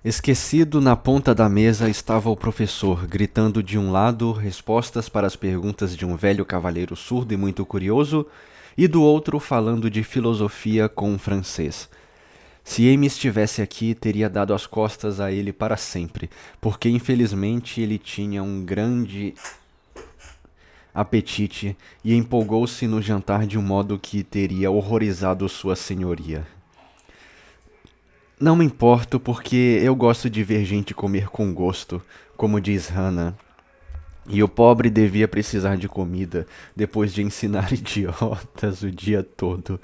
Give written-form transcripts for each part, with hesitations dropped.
Esquecido na ponta da mesa estava o professor, gritando de um lado respostas para as perguntas de um velho cavalheiro surdo e muito curioso, e do outro falando de filosofia com um francês. Se Amy estivesse aqui, teria dado as costas a ele para sempre, porque infelizmente ele tinha um grande apetite e empolgou-se no jantar de um modo que teria horrorizado sua senhoria. Não me importo porque eu gosto de ver gente comer com gosto, como diz Hannah. E o pobre devia precisar de comida depois de ensinar idiotas o dia todo.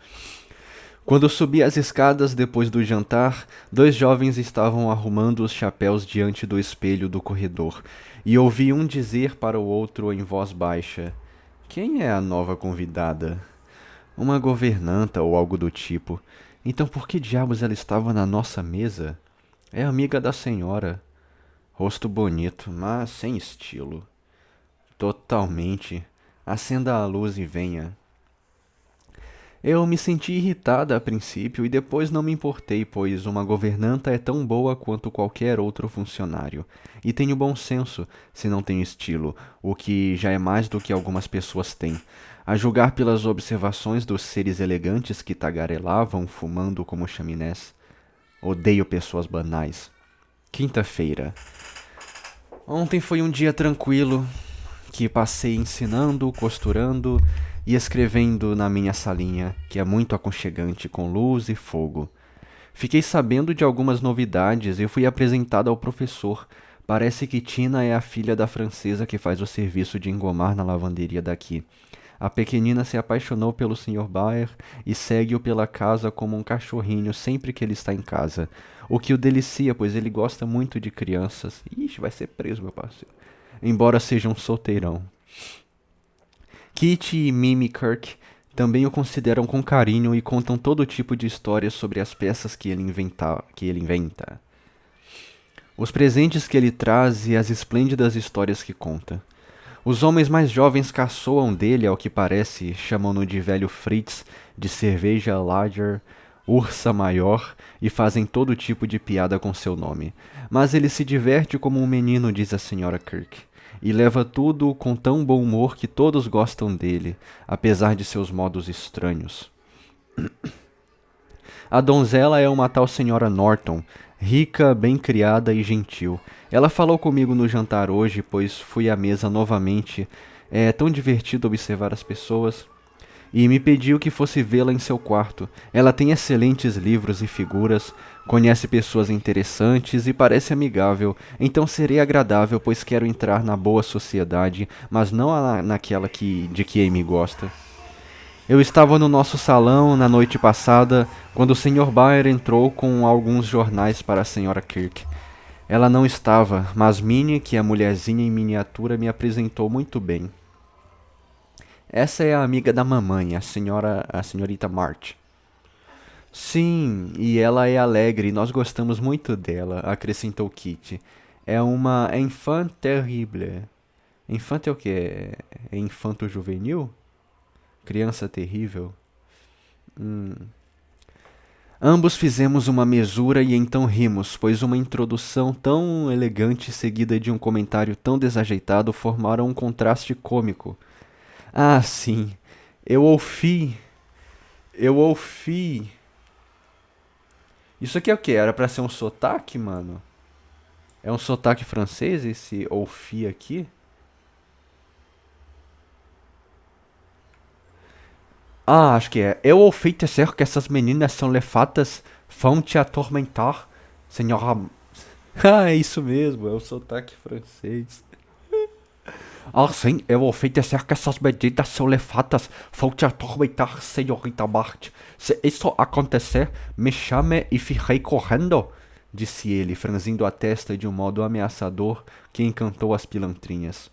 Quando subi as escadas depois do jantar, dois jovens estavam arrumando os chapéus diante do espelho do corredor, e ouvi um dizer para o outro em voz baixa: Quem é a nova convidada? Uma governanta ou algo do tipo. Então por que diabos ela estava na nossa mesa? É amiga da senhora. Rosto bonito, mas sem estilo. Totalmente. Acenda a luz e venha. Eu me senti irritada a princípio e depois não me importei, pois uma governanta é tão boa quanto qualquer outro funcionário. E tenho bom senso, se não tenho estilo, o que já é mais do que algumas pessoas têm. A julgar pelas observações dos seres elegantes que tagarelavam fumando como chaminés. Odeio pessoas banais. Quinta-feira. Ontem foi um dia tranquilo, que passei ensinando, costurando e escrevendo na minha salinha, que é muito aconchegante, com luz e fogo. Fiquei sabendo de algumas novidades e fui apresentado ao professor. Parece que Tina é a filha da francesa que faz o serviço de engomar na lavanderia daqui. A pequenina se apaixonou pelo Sr. Baer e segue-o pela casa como um cachorrinho sempre que ele está em casa. O que o delicia, pois ele gosta muito de crianças. Ixi, vai ser preso, meu parceiro. Embora seja um solteirão. Kitty e Mimi Kirk também o consideram com carinho e contam todo tipo de histórias sobre as peças que ele inventa, os presentes que ele traz e as esplêndidas histórias que conta. Os homens mais jovens caçoam dele, ao que parece, chamam-no de velho Fritz, de cerveja Lager, ursa maior, e fazem todo tipo de piada com seu nome. Mas ele se diverte como um menino, diz a senhora Kirk, e leva tudo com tão bom humor que todos gostam dele, apesar de seus modos estranhos. A donzela é uma tal senhora Norton, rica, bem criada e gentil. Ela falou comigo no jantar hoje, pois fui à mesa novamente. É tão divertido observar as pessoas. E me pediu que fosse vê-la em seu quarto. Ela tem excelentes livros e figuras, conhece pessoas interessantes e parece amigável, então serei agradável, pois quero entrar na boa sociedade, mas não naquela de que Amy gosta. Eu estava no nosso salão na noite passada, quando o Sr. Baer entrou com alguns jornais para a Sra. Kirk. Ela não estava, mas Minnie, que é a mulherzinha em miniatura, me apresentou muito bem. Essa é a amiga da mamãe, a senhorita March. Sim, e ela é alegre, nós gostamos muito dela, acrescentou Kitty. É uma enfant terrible. Enfant é o quê? É infanto juvenil? Criança terrível? Hum. Ambos fizemos uma mesura e então rimos, pois uma introdução tão elegante seguida de um comentário tão desajeitado formaram um contraste cômico. Ah, sim, eu ouvi, eu ouvi. Isso aqui é o quê? Era pra ser um sotaque, mano? É um sotaque francês esse ouvi aqui? Ah, acho que é. Eu ouvi dizer que essas meninas são lefatas, vão te atormentar, senhora. Ah, é isso mesmo, é o sotaque francês. Ah, sim, eu ouvi dizer que essas medidas são levadas. Vou te atormentar, senhorita Bart. Se isso acontecer, me chame e firei correndo, disse ele, franzindo a testa de um modo ameaçador que encantou as pilantrinhas.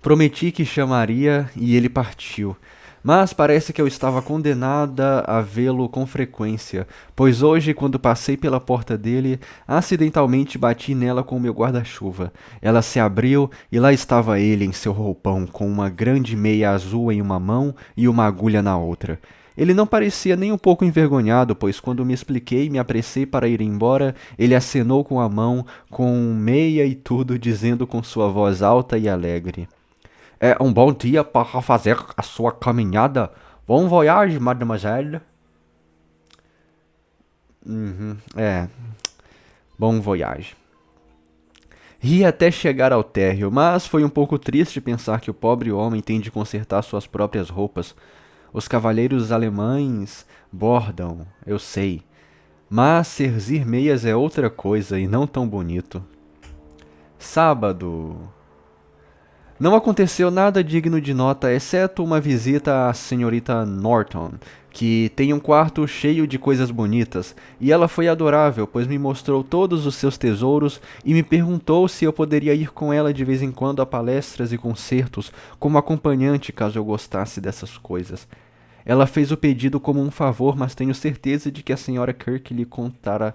Prometi que chamaria e ele partiu. Mas parece que eu estava condenada a vê-lo com frequência, pois hoje, quando passei pela porta dele, acidentalmente bati nela com o meu guarda-chuva. Ela se abriu e lá estava ele em seu roupão, com uma grande meia azul em uma mão e uma agulha na outra. Ele não parecia nem um pouco envergonhado, pois quando me expliquei e me apressei para ir embora, ele acenou com a mão, com meia e tudo, dizendo com sua voz alta e alegre: É um bom dia para fazer a sua caminhada. Bom voyage, mademoiselle. É, bom voyage. Ri até chegar ao térreo, mas foi um pouco triste pensar que o pobre homem tem de consertar suas próprias roupas. Os cavalheiros alemães bordam, eu sei, mas cerzir meias é outra coisa e não tão bonito. Sábado. Não aconteceu nada digno de nota, exceto uma visita à senhorita Norton, que tem um quarto cheio de coisas bonitas, e ela foi adorável, pois me mostrou todos os seus tesouros e me perguntou se eu poderia ir com ela de vez em quando a palestras e concertos como acompanhante caso eu gostasse dessas coisas. Ela fez o pedido como um favor, mas tenho certeza de que a senhora Kirk lhe contara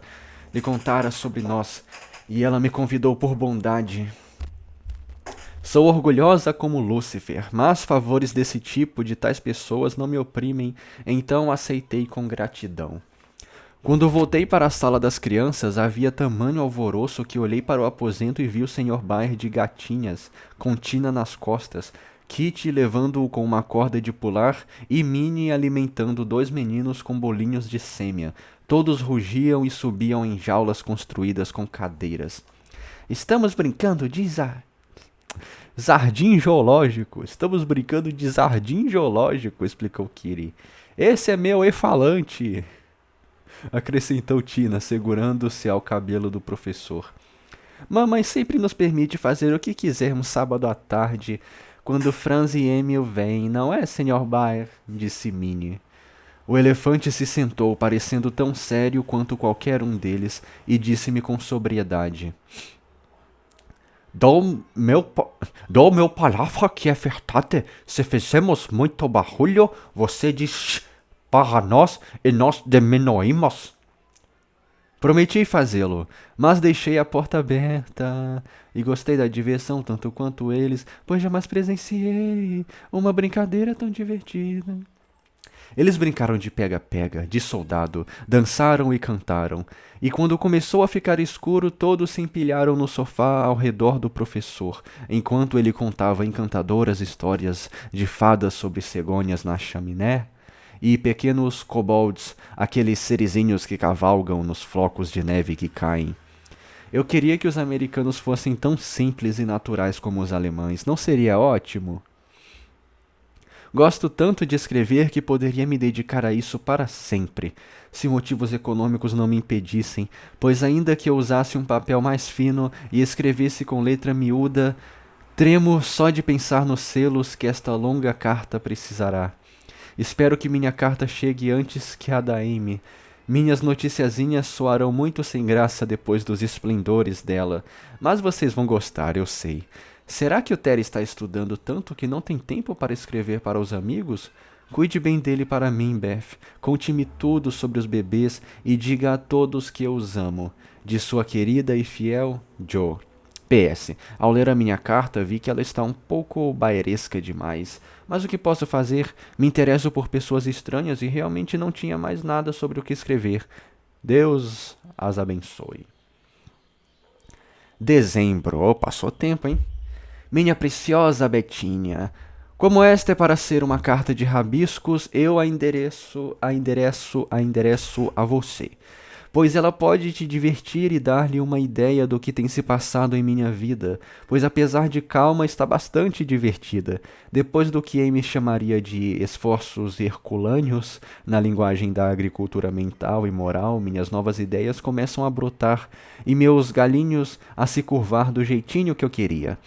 sobre nós, e ela me convidou por bondade. Sou orgulhosa como Lúcifer, mas favores desse tipo de tais pessoas não me oprimem, então aceitei com gratidão. Quando voltei para a sala das crianças, havia tamanho alvoroço que olhei para o aposento e vi o Sr. Baer de gatinhas, com Tina nas costas, Kitty levando-o com uma corda de pular e Minnie alimentando dois meninos com bolinhos de sêmia. Todos rugiam e subiam em jaulas construídas com cadeiras. Estamos brincando de Jardim Zoológico. Estamos brincando de Jardim Zoológico, explicou Kitty. Esse é meu e-falante, acrescentou Tina, segurando-se ao cabelo do professor. Mamãe sempre nos permite fazer o que quisermos sábado à tarde, quando Franz e Emil vêm, não é, Sr. Baer? Disse Minnie. O elefante se sentou, parecendo tão sério quanto qualquer um deles, e disse-me com sobriedade: Dou meu palavra que é verdade. Se fizemos muito barulho, você diz shh para nós e nós diminuímos. Prometi fazê-lo, mas deixei a porta aberta e gostei da diversão tanto quanto eles, pois jamais presenciei uma brincadeira tão divertida. Eles brincaram de pega-pega, de soldado, dançaram e cantaram, e quando começou a ficar escuro, todos se empilharam no sofá ao redor do professor, enquanto ele contava encantadoras histórias de fadas sobre cegonhas na chaminé e pequenos kobolds, aqueles serizinhos que cavalgam nos flocos de neve que caem. Eu queria que os americanos fossem tão simples e naturais como os alemães. Não seria ótimo? Gosto tanto de escrever que poderia me dedicar a isso para sempre, se motivos econômicos não me impedissem, pois ainda que eu usasse um papel mais fino e escrevesse com letra miúda, tremo só de pensar nos selos que esta longa carta precisará. Espero que minha carta chegue antes que a da Amy. Minhas noticiazinhas soarão muito sem graça depois dos esplendores dela, mas vocês vão gostar, eu sei. Será que o Terry está estudando tanto que não tem tempo para escrever para os amigos? Cuide bem dele para mim, Beth. Conte-me tudo sobre os bebês e diga a todos que eu os amo. De sua querida e fiel Joe. PS. Ao ler a minha carta, vi que ela está um pouco baeresca demais. Mas o que posso fazer? Me interesso por pessoas estranhas e realmente não tinha mais nada sobre o que escrever. Deus as abençoe. Dezembro. Oh, passou tempo, hein? Minha preciosa Betinha, como esta é para ser uma carta de rabiscos, eu a endereço a você, pois ela pode te divertir e dar-lhe uma ideia do que tem se passado em minha vida, pois apesar de calma está bastante divertida, depois do que Amy chamaria de esforços herculâneos, na linguagem da agricultura mental e moral, minhas novas ideias começam a brotar e meus galinhos a se curvar do jeitinho que eu queria.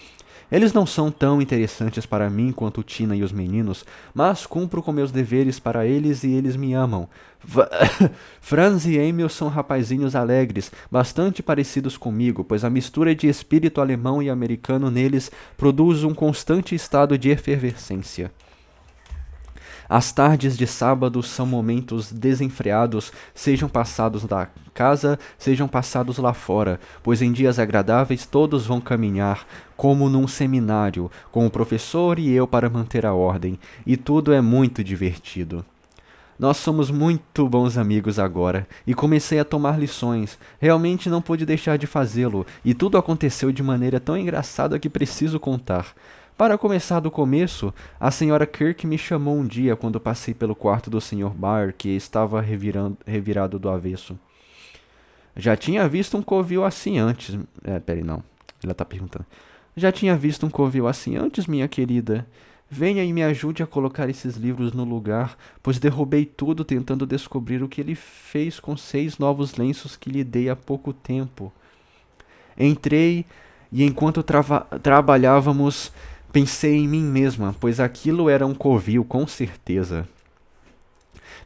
Eles não são tão interessantes para mim quanto Tina e os meninos, mas cumpro com meus deveres para eles e eles me amam. Franz e Emil são rapazinhos alegres, bastante parecidos comigo, pois a mistura de espírito alemão e americano neles produz um constante estado de efervescência. As tardes de sábado são momentos desenfreados, sejam passados na casa, sejam passados lá fora, pois em dias agradáveis todos vão caminhar, como num seminário, com o professor e eu para manter a ordem, e tudo é muito divertido. Nós somos muito bons amigos agora, e comecei a tomar lições. Realmente não pude deixar de fazê-lo, e tudo aconteceu de maneira tão engraçada que preciso contar. Para começar do começo, a senhora Kirk me chamou um dia quando passei pelo quarto do Sr. Byre, que estava revirado do avesso. Já tinha visto um covil assim antes. Peraí, não. Ela tá perguntando. Já tinha visto um covil assim antes, minha querida? Venha e me ajude a colocar esses livros no lugar, pois derrubei tudo tentando descobrir o que ele fez com 6 novos lenços que lhe dei há pouco tempo. Entrei e enquanto trabalhávamos, pensei em mim mesma, pois aquilo era um covil, com certeza.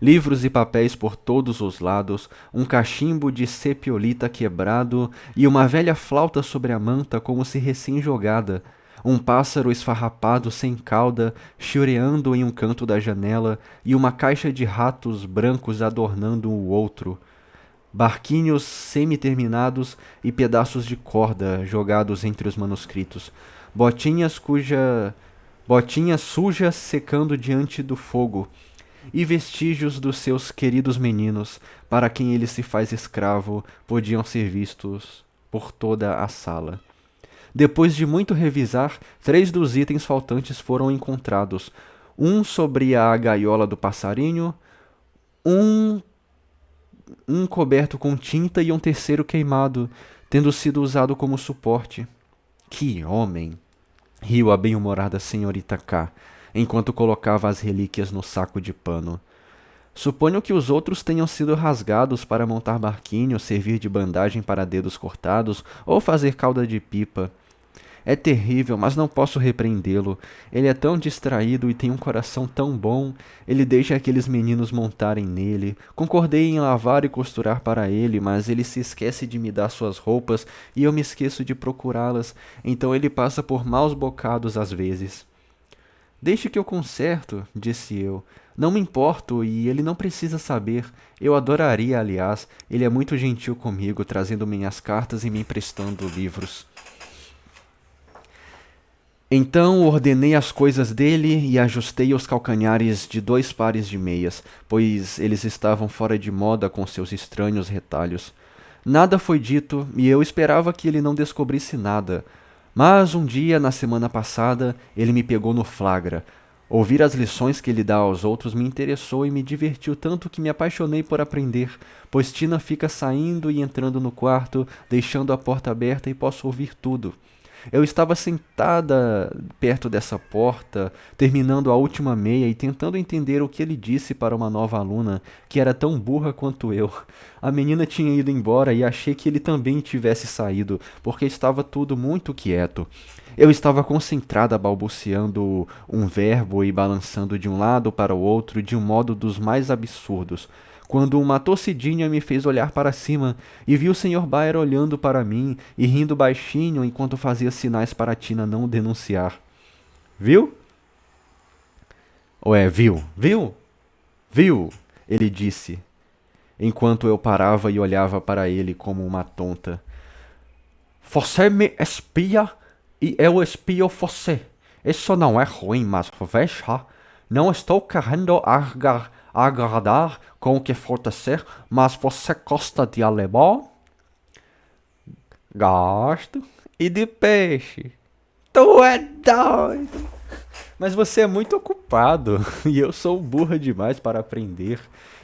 Livros e papéis por todos os lados, um cachimbo de cepiolita quebrado e uma velha flauta sobre a manta como se recém-jogada, um pássaro esfarrapado sem cauda chiureando em um canto da janela e uma caixa de ratos brancos adornando o outro, barquinhos semi-terminados e pedaços de corda jogados entre os manuscritos, botinhas botinhas sujas secando diante do fogo, e vestígios dos seus queridos meninos, para quem ele se faz escravo, podiam ser vistos por toda a sala. Depois de muito revisar, 3 dos itens faltantes foram encontrados. Um sobre a gaiola do passarinho, um, um coberto com tinta e um terceiro queimado, tendo sido usado como suporte. Que homem! Riu a bem-humorada senhorita K, enquanto colocava as relíquias no saco de pano. Suponho que os outros tenham sido rasgados para montar barquinho, servir de bandagem para dedos cortados ou fazer cauda de pipa. É terrível, mas não posso repreendê-lo. Ele é tão distraído e tem um coração tão bom. Ele deixa aqueles meninos montarem nele. Concordei em lavar e costurar para ele, mas ele se esquece de me dar suas roupas e eu me esqueço de procurá-las. Então ele passa por maus bocados às vezes. Deixe que eu conserto, disse eu. Não me importo e ele não precisa saber. Eu adoraria, aliás. Ele é muito gentil comigo, trazendo minhas cartas e me emprestando livros. Então ordenei as coisas dele e ajustei os calcanhares de 2 pares de meias, pois eles estavam fora de moda com seus estranhos retalhos. Nada foi dito e eu esperava que ele não descobrisse nada. Mas um dia, na semana passada, ele me pegou no flagra. Ouvir as lições que ele dá aos outros me interessou e me divertiu tanto que me apaixonei por aprender, pois Tina fica saindo e entrando no quarto, deixando a porta aberta e posso ouvir tudo. Eu estava sentada perto dessa porta, terminando a última meia e tentando entender o que ele disse para uma nova aluna, que era tão burra quanto eu. A menina tinha ido embora e achei que ele também tivesse saído, porque estava tudo muito quieto. Eu estava concentrada balbuciando um verbo e balançando de um lado para o outro de um modo dos mais absurdos, quando uma torcidinha me fez olhar para cima e vi o Sr. Byre olhando para mim e rindo baixinho enquanto fazia sinais para Tina não o denunciar. Viu? Viu? Viu? Viu? Ele disse, enquanto eu parava e olhava para ele como uma tonta. Você me espia e eu espio você. Isso não é ruim, mas veja, não estou querendo agradar com o que for ser, mas você gosta de alemão? Gosto. E de peixe? Tu é doido! Mas você é muito ocupado e eu sou burra demais para aprender,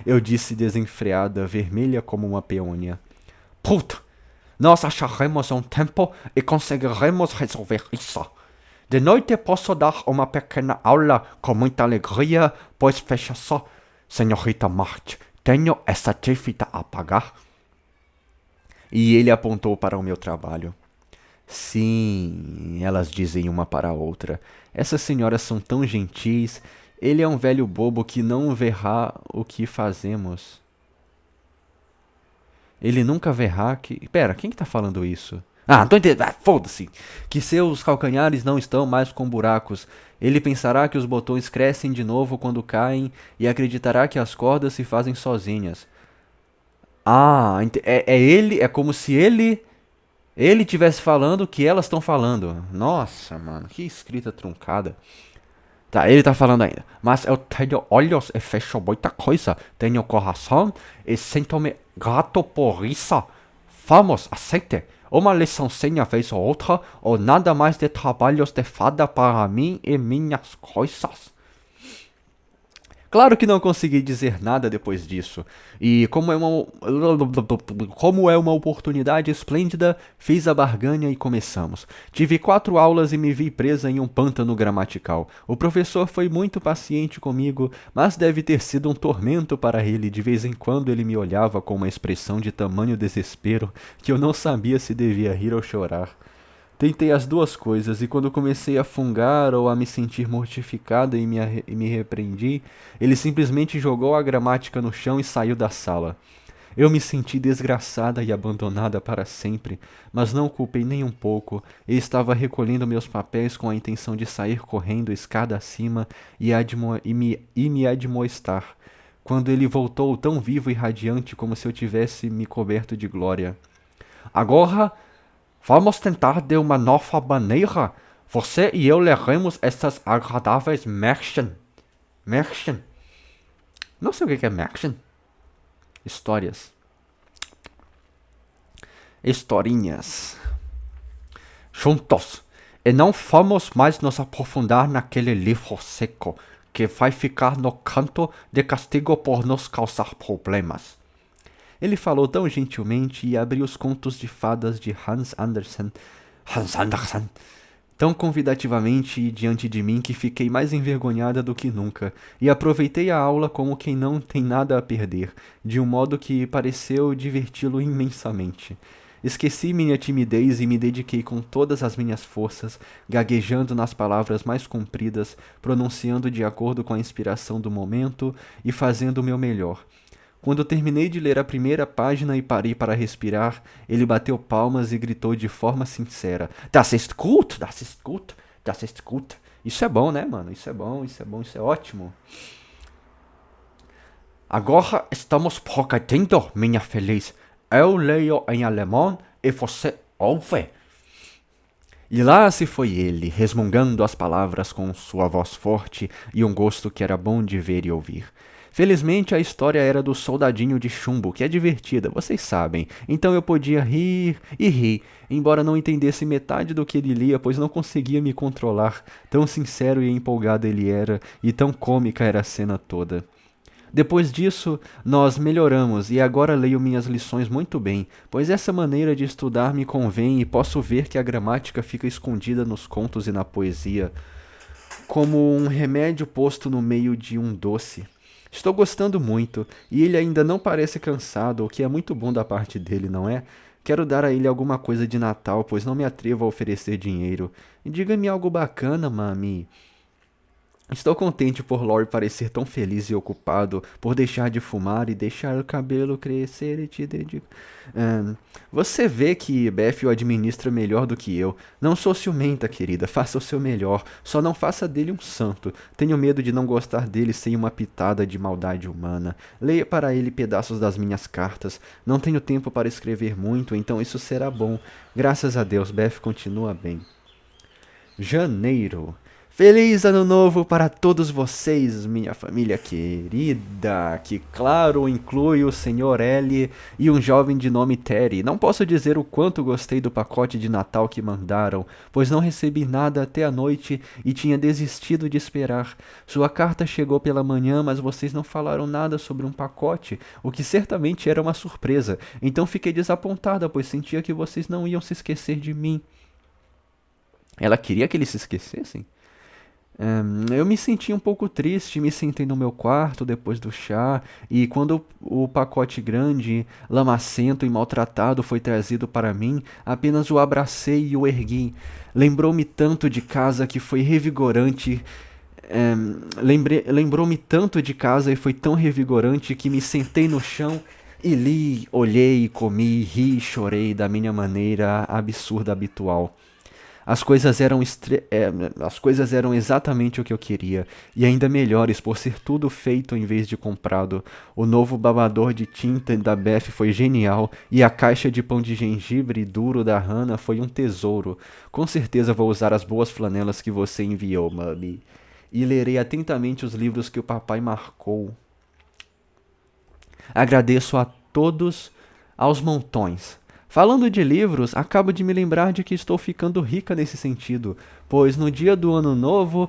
eu disse desenfreada, vermelha como uma peônia. Puta! Nós acharemos um tempo e conseguiremos resolver isso. De noite posso dar uma pequena aula com muita alegria, pois fecha só. Senhorita March, tenho essa dívida a pagar? E ele apontou para o meu trabalho. Sim, elas dizem uma para a outra. Essas senhoras são tão gentis. Ele é um velho bobo que não verá o que fazemos. Ele nunca verá que... Pera, quem que tá falando isso? Ah, tô entendendo. Ah, foda-se. Que seus calcanhares não estão mais com buracos. Ele pensará que os botões crescem de novo quando caem e acreditará que as cordas se fazem sozinhas. Ah, é ele, é como se ele tivesse falando o que elas estão falando. Nossa, mano, que escrita truncada. Tá, ele tá falando ainda. Mas eu tenho olhos e fecho muita coisa. Tenho coração e sinto-me grato por isso. Vamos, aceite. Uma liçãozinha vez ou outra, ou nada mais de trabalhos de fada para mim e minhas coisas. Claro que não consegui dizer nada depois disso, e como é uma oportunidade esplêndida, fiz a barganha e começamos. Tive 4 aulas e me vi presa em um pântano gramatical. O professor foi muito paciente comigo, mas deve ter sido um tormento para ele. De vez em quando ele me olhava com uma expressão de tamanho desespero que eu não sabia se devia rir ou chorar. Tentei as duas coisas, e quando comecei a fungar ou a me sentir mortificada e me repreendi, ele simplesmente jogou a gramática no chão e saiu da sala. Eu me senti desgraçada e abandonada para sempre, mas não o culpei nem um pouco, e estava recolhendo meus papéis com a intenção de sair correndo escada acima e me admoestar, quando ele voltou tão vivo e radiante como se eu tivesse me coberto de glória. Agora vamos tentar de uma nova maneira. Você e eu leremos essas agradáveis Märchen. Märchen. Não sei o que é Märchen. Histórias. Historinhas. Juntos. E não vamos mais nos aprofundar naquele livro seco que vai ficar no canto de castigo por nos causar problemas. Ele falou tão gentilmente e abriu os contos de fadas de Hans Andersen, tão convidativamente diante de mim que fiquei mais envergonhada do que nunca, e aproveitei a aula como quem não tem nada a perder, de um modo que pareceu diverti-lo imensamente. Esqueci minha timidez e me dediquei com todas as minhas forças, gaguejando nas palavras mais compridas, pronunciando de acordo com a inspiração do momento e fazendo o meu melhor. Quando terminei de ler a primeira página e parei para respirar, ele bateu palmas e gritou de forma sincera: Das ist gut, das ist gut, das ist gut. Isso é bom, né, mano? Isso é bom, isso é bom, isso é ótimo. Agora estamos progredindo, minha feliz. Eu leio em alemão e você ouve. E lá se foi ele, resmungando as palavras com sua voz forte e um gosto que era bom de ver e ouvir. Felizmente a história era do soldadinho de chumbo, que é divertida, vocês sabem, então eu podia rir e rir, embora não entendesse metade do que ele lia, pois não conseguia me controlar, tão sincero e empolgado ele era, e tão cômica era a cena toda. Depois disso, nós melhoramos e agora leio minhas lições muito bem, pois essa maneira de estudar me convém e posso ver que a gramática fica escondida nos contos e na poesia, como um remédio posto no meio de um doce. Estou gostando muito, e ele ainda não parece cansado, o que é muito bom da parte dele, não é? Quero dar a ele alguma coisa de Natal, pois não me atrevo a oferecer dinheiro. Diga-me algo bacana, mami. Estou contente por Lori parecer tão feliz e ocupado, por deixar de fumar e deixar o cabelo crescer e te dedico. Você vê que Beth o administra melhor do que eu. Não sou ciumenta, querida, faça o seu melhor. Só não faça dele um santo. Tenho medo de não gostar dele sem uma pitada de maldade humana. Leia para ele pedaços das minhas cartas. Não tenho tempo para escrever muito, então isso será bom. Graças a Deus, Beth continua bem. Janeiro. Feliz Ano Novo para todos vocês, minha família querida, que claro inclui o Sr. L e um jovem de nome Terry. Não posso dizer o quanto gostei do pacote de Natal que mandaram, pois não recebi nada até a noite e tinha desistido de esperar. Sua carta chegou pela manhã, mas vocês não falaram nada sobre um pacote, o que certamente era uma surpresa. Então fiquei desapontada, pois sentia que vocês não iam se esquecer de mim. Ela queria que eles se esquecessem? Eu me senti um pouco triste, me sentei no meu quarto depois do chá, e quando o pacote grande, lamacento e maltratado foi trazido para mim, apenas o abracei e o ergui. Lembrou-me tanto de casa que foi revigorante. Lembrou-me tanto de casa e foi tão revigorante que me sentei no chão e li, olhei, comi, ri e chorei da minha maneira absurda habitual. As coisas eram exatamente o que eu queria, e ainda melhores por ser tudo feito em vez de comprado. O novo babador de tinta da Beth foi genial, e a caixa de pão de gengibre duro da Hannah foi um tesouro. Com certeza vou usar as boas flanelas que você enviou, mami. e lerei atentamente os livros que o papai marcou. Agradeço a todos aos montões. Falando de livros, acabo de me lembrar de que estou ficando rica nesse sentido, pois no dia do ano novo,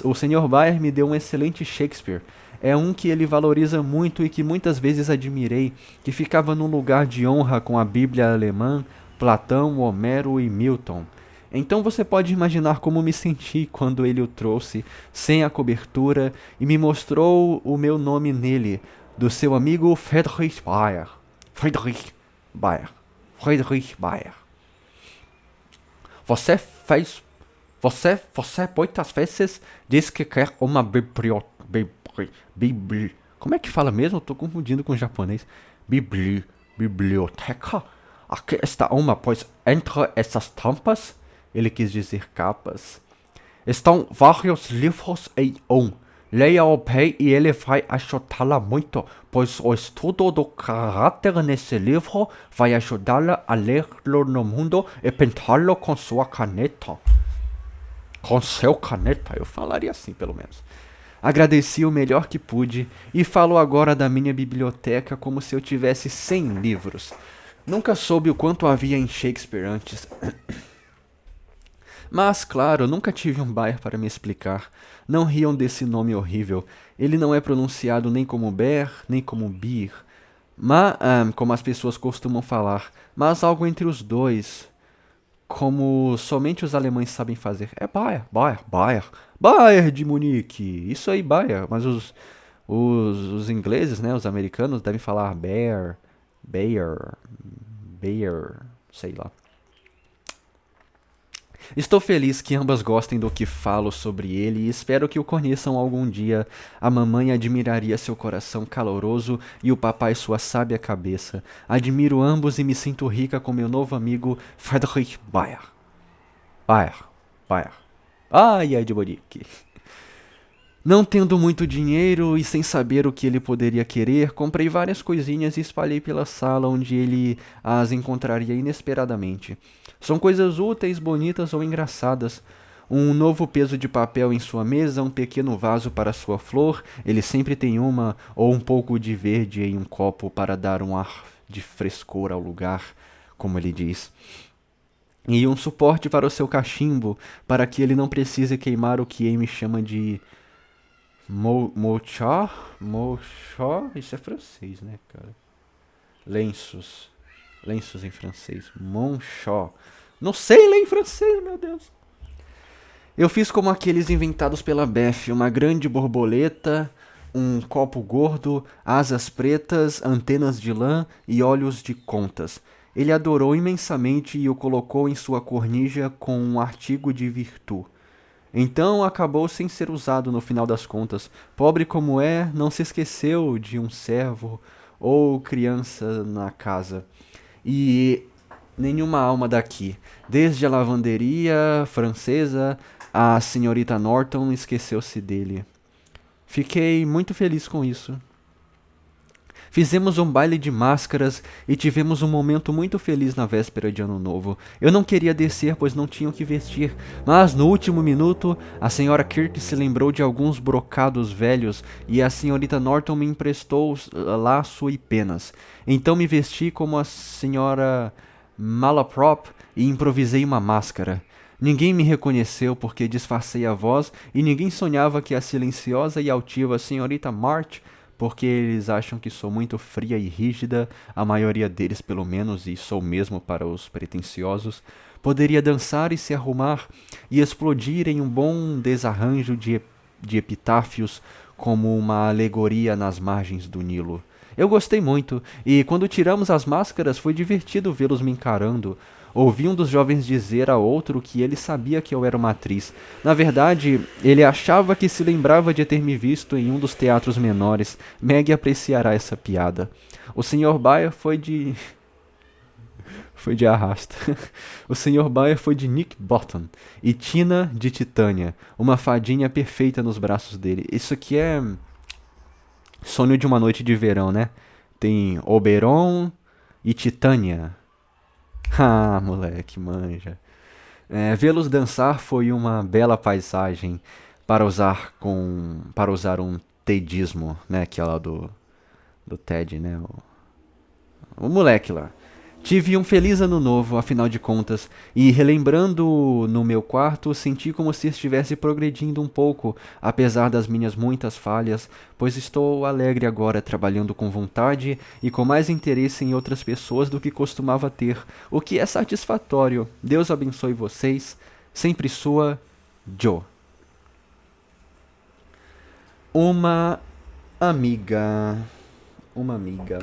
o Sr. Bayer me deu um excelente Shakespeare. É um que ele valoriza muito e que muitas vezes admirei, que ficava num lugar de honra com a Bíblia alemã, Platão, Homero e Milton. Então você pode imaginar como me senti quando ele o trouxe, sem a cobertura, e me mostrou o meu nome nele, do seu amigo Friedrich Bayer. Friedrich Bayer. Friedrich Bayer. Você fez. Você muitas vezes diz que quer uma como é que fala mesmo? Eu tô confundindo com o japonês. Biblioteca? Aqui está uma, pois entre essas tampas, ele quis dizer capas, estão vários livros em um. Leia o bem e ele vai ajudá-la muito, pois o estudo do caráter nesse livro vai ajudá-la a ler-lo no mundo e pintá-lo com sua caneta. Com seu caneta, eu falaria assim pelo menos. Agradeci o melhor que pude e falo agora da minha biblioteca como se eu tivesse 100 livros. Nunca soube o quanto havia em Shakespeare antes. Mas, claro, nunca tive um Bayer para me explicar. Não riam desse nome horrível. Ele não é pronunciado nem como Ber, nem como Bir, como as pessoas costumam falar, mas algo entre os dois, como somente os alemães sabem fazer. É Bayer, Bayer, Bayer. Bayer de Munique. Isso aí, Bayer. Mas os ingleses, né, os americanos, devem falar Bear, Bayer, Bayer, sei lá. Estou feliz que ambas gostem do que falo sobre ele e espero que o conheçam algum dia. A mamãe admiraria seu coração caloroso e o papai sua sábia cabeça. Admiro ambos e me sinto rica com meu novo amigo Friedrich Bayer. Bayer, Bayer. Ai, ai de Monique. Não tendo muito dinheiro e sem saber o que ele poderia querer, comprei várias coisinhas e espalhei pela sala onde ele as encontraria inesperadamente. São coisas úteis, bonitas ou engraçadas. Um novo peso de papel em sua mesa, um pequeno vaso para sua flor, ele sempre tem uma, ou um pouco de verde em um copo para dar um ar de frescor ao lugar, como ele diz. E um suporte para o seu cachimbo, para que ele não precise queimar o que Amy chama de Mochá? Mochá? Isso é francês, né, cara? Lenços. Lenços em francês. Monchó. Não sei ler em francês, meu Deus. Eu fiz como aqueles inventados pela Beth. Uma grande borboleta, um copo gordo, asas pretas, antenas de lã e olhos de contas. Ele adorou imensamente e o colocou em sua cornija com um artigo de virtu. Então acabou sem ser usado no final das contas. Pobre como é, não se esqueceu de um servo ou criança na casa. E nenhuma alma daqui. Desde a lavanderia francesa, a senhorita Norton esqueceu-se dele. Fiquei muito feliz com isso. Fizemos um baile de máscaras e tivemos um momento muito feliz na véspera de Ano Novo. Eu não queria descer, pois não tinha o que vestir, mas no último minuto, a senhora Kirk se lembrou de alguns brocados velhos e a senhorita Norton me emprestou laço e penas. Então me vesti como a senhora Malaprop e improvisei uma máscara. Ninguém me reconheceu porque disfarcei a voz e ninguém sonhava que a silenciosa e altiva senhorita March, porque eles acham que sou muito fria e rígida, a maioria deles pelo menos, e sou mesmo para os pretensiosos, poderia dançar e se arrumar e explodir em um bom desarranjo de epitáfios como uma alegoria nas margens do Nilo. Eu gostei muito, e quando tiramos as máscaras foi divertido vê-los me encarando. Ouvi um dos jovens dizer a outro que ele sabia que eu era uma atriz. Na verdade, ele achava que se lembrava de ter me visto em um dos teatros menores. Meg apreciará essa piada. O Sr. Bayer foi de... foi de arrasta. O Sr. Bayer foi de Nick Bottom e Tina de Titânia, uma fadinha perfeita nos braços dele. Isso aqui é Sonho de uma Noite de Verão, né? Tem Oberon e Titânia. Ah, moleque, manja. Vê-los dançar foi uma bela paisagem. para usar um tedismo, né, que é lá do Ted, né, o moleque lá. Tive um feliz ano novo, afinal de contas, e relembrando no meu quarto, senti como se estivesse progredindo um pouco, apesar das minhas muitas falhas, pois estou alegre agora, trabalhando com vontade e com mais interesse em outras pessoas do que costumava ter, o que é satisfatório. Deus abençoe vocês. Sempre sua, Joe. Uma amiga. Uma amiga.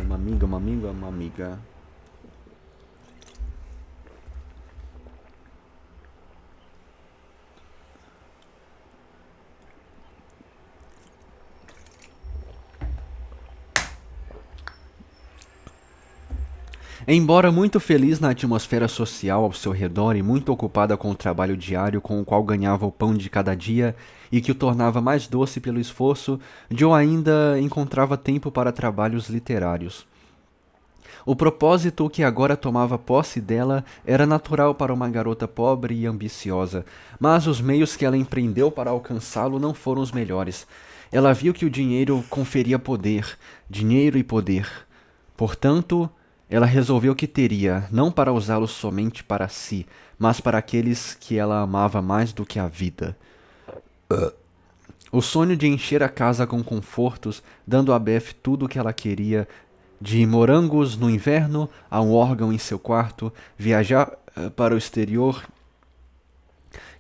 Embora muito feliz na atmosfera social ao seu redor e muito ocupada com o trabalho diário com o qual ganhava o pão de cada dia e que o tornava mais doce pelo esforço, Joe ainda encontrava tempo para trabalhos literários. O propósito que agora tomava posse dela era natural para uma garota pobre e ambiciosa, mas os meios que ela empreendeu para alcançá-lo não foram os melhores. Ela viu que o dinheiro conferia poder, dinheiro e poder. Portanto, ela resolveu que teria, não para usá-lo somente para si, mas para aqueles que ela amava mais do que a vida. O sonho de encher a casa com confortos, dando a Beth tudo o que ela queria, de morangos no inverno a um órgão em seu quarto, viajar para o exterior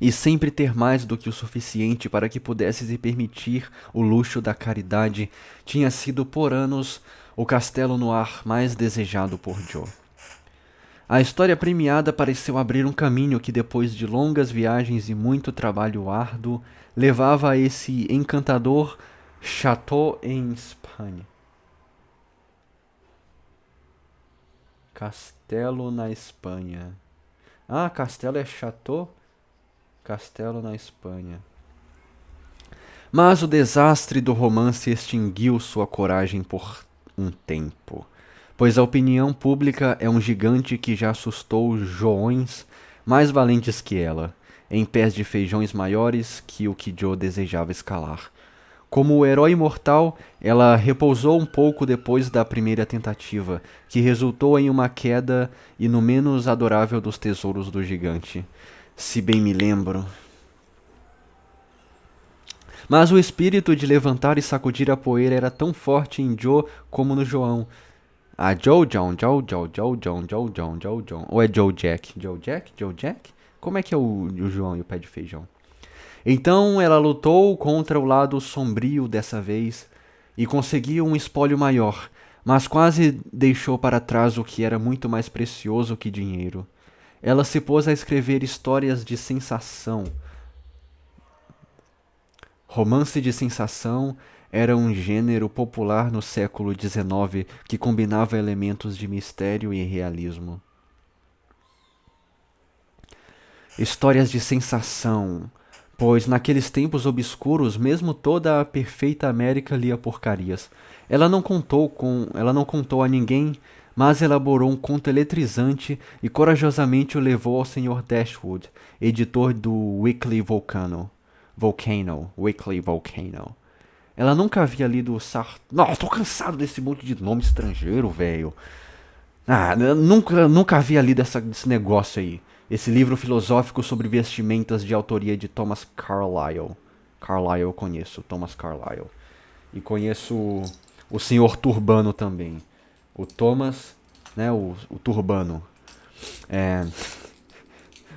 e sempre ter mais do que o suficiente para que pudesse se permitir o luxo da caridade, tinha sido por anos o castelo no ar mais desejado por Joe. A história premiada pareceu abrir um caminho que, depois de longas viagens e muito trabalho árduo, levava a esse encantador château em Espanha. Castelo na Espanha. Ah, castelo é château? Castelo na Espanha. Mas o desastre do romance extinguiu sua coragem por um tempo, pois a opinião pública é um gigante que já assustou joões mais valentes que ela, em pés de feijões maiores que o que Joe desejava escalar. Como o herói imortal, ela repousou um pouco depois da primeira tentativa, que resultou em uma queda e no menos adorável dos tesouros do gigante. Se bem me lembro. Mas o espírito de levantar e sacudir a poeira era tão forte em Joe como no João. Joe John, Joe, Joe, Joe, John, Joe, John, Joe, John. Ou é Joe Jack? Joe Jack? Joe Jack? Como é que é o João e o pé de feijão? Então ela lutou contra o lado sombrio dessa vez e conseguiu um espólio maior, mas quase deixou para trás o que era muito mais precioso que dinheiro. Ela se pôs a escrever histórias de sensação. Romance de sensação era um gênero popular no século XIX que combinava elementos de mistério e realismo. Histórias de sensação, pois naqueles tempos obscuros mesmo toda a perfeita América lia porcarias. Ela não contou a ninguém, mas elaborou um conto eletrizante e corajosamente o levou ao Sr. Dashwood, editor do Weekly Volcano. Ela nunca havia lido Nossa, tô cansado desse monte de nome estrangeiro, velho. Eu nunca havia lido esse negócio aí. Esse livro filosófico sobre vestimentas de autoria de Thomas Carlyle. Carlyle eu conheço, Thomas Carlyle. E conheço o Senhor Turbano também. O Thomas, né, o Turbano.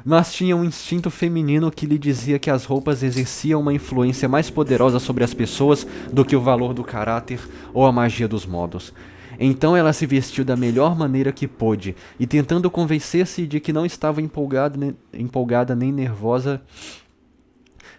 Mas tinha um instinto feminino que lhe dizia que as roupas exerciam uma influência mais poderosa sobre as pessoas do que o valor do caráter ou a magia dos modos. Então ela se vestiu da melhor maneira que pôde, e tentando convencer-se de que não estava empolgada nem nervosa,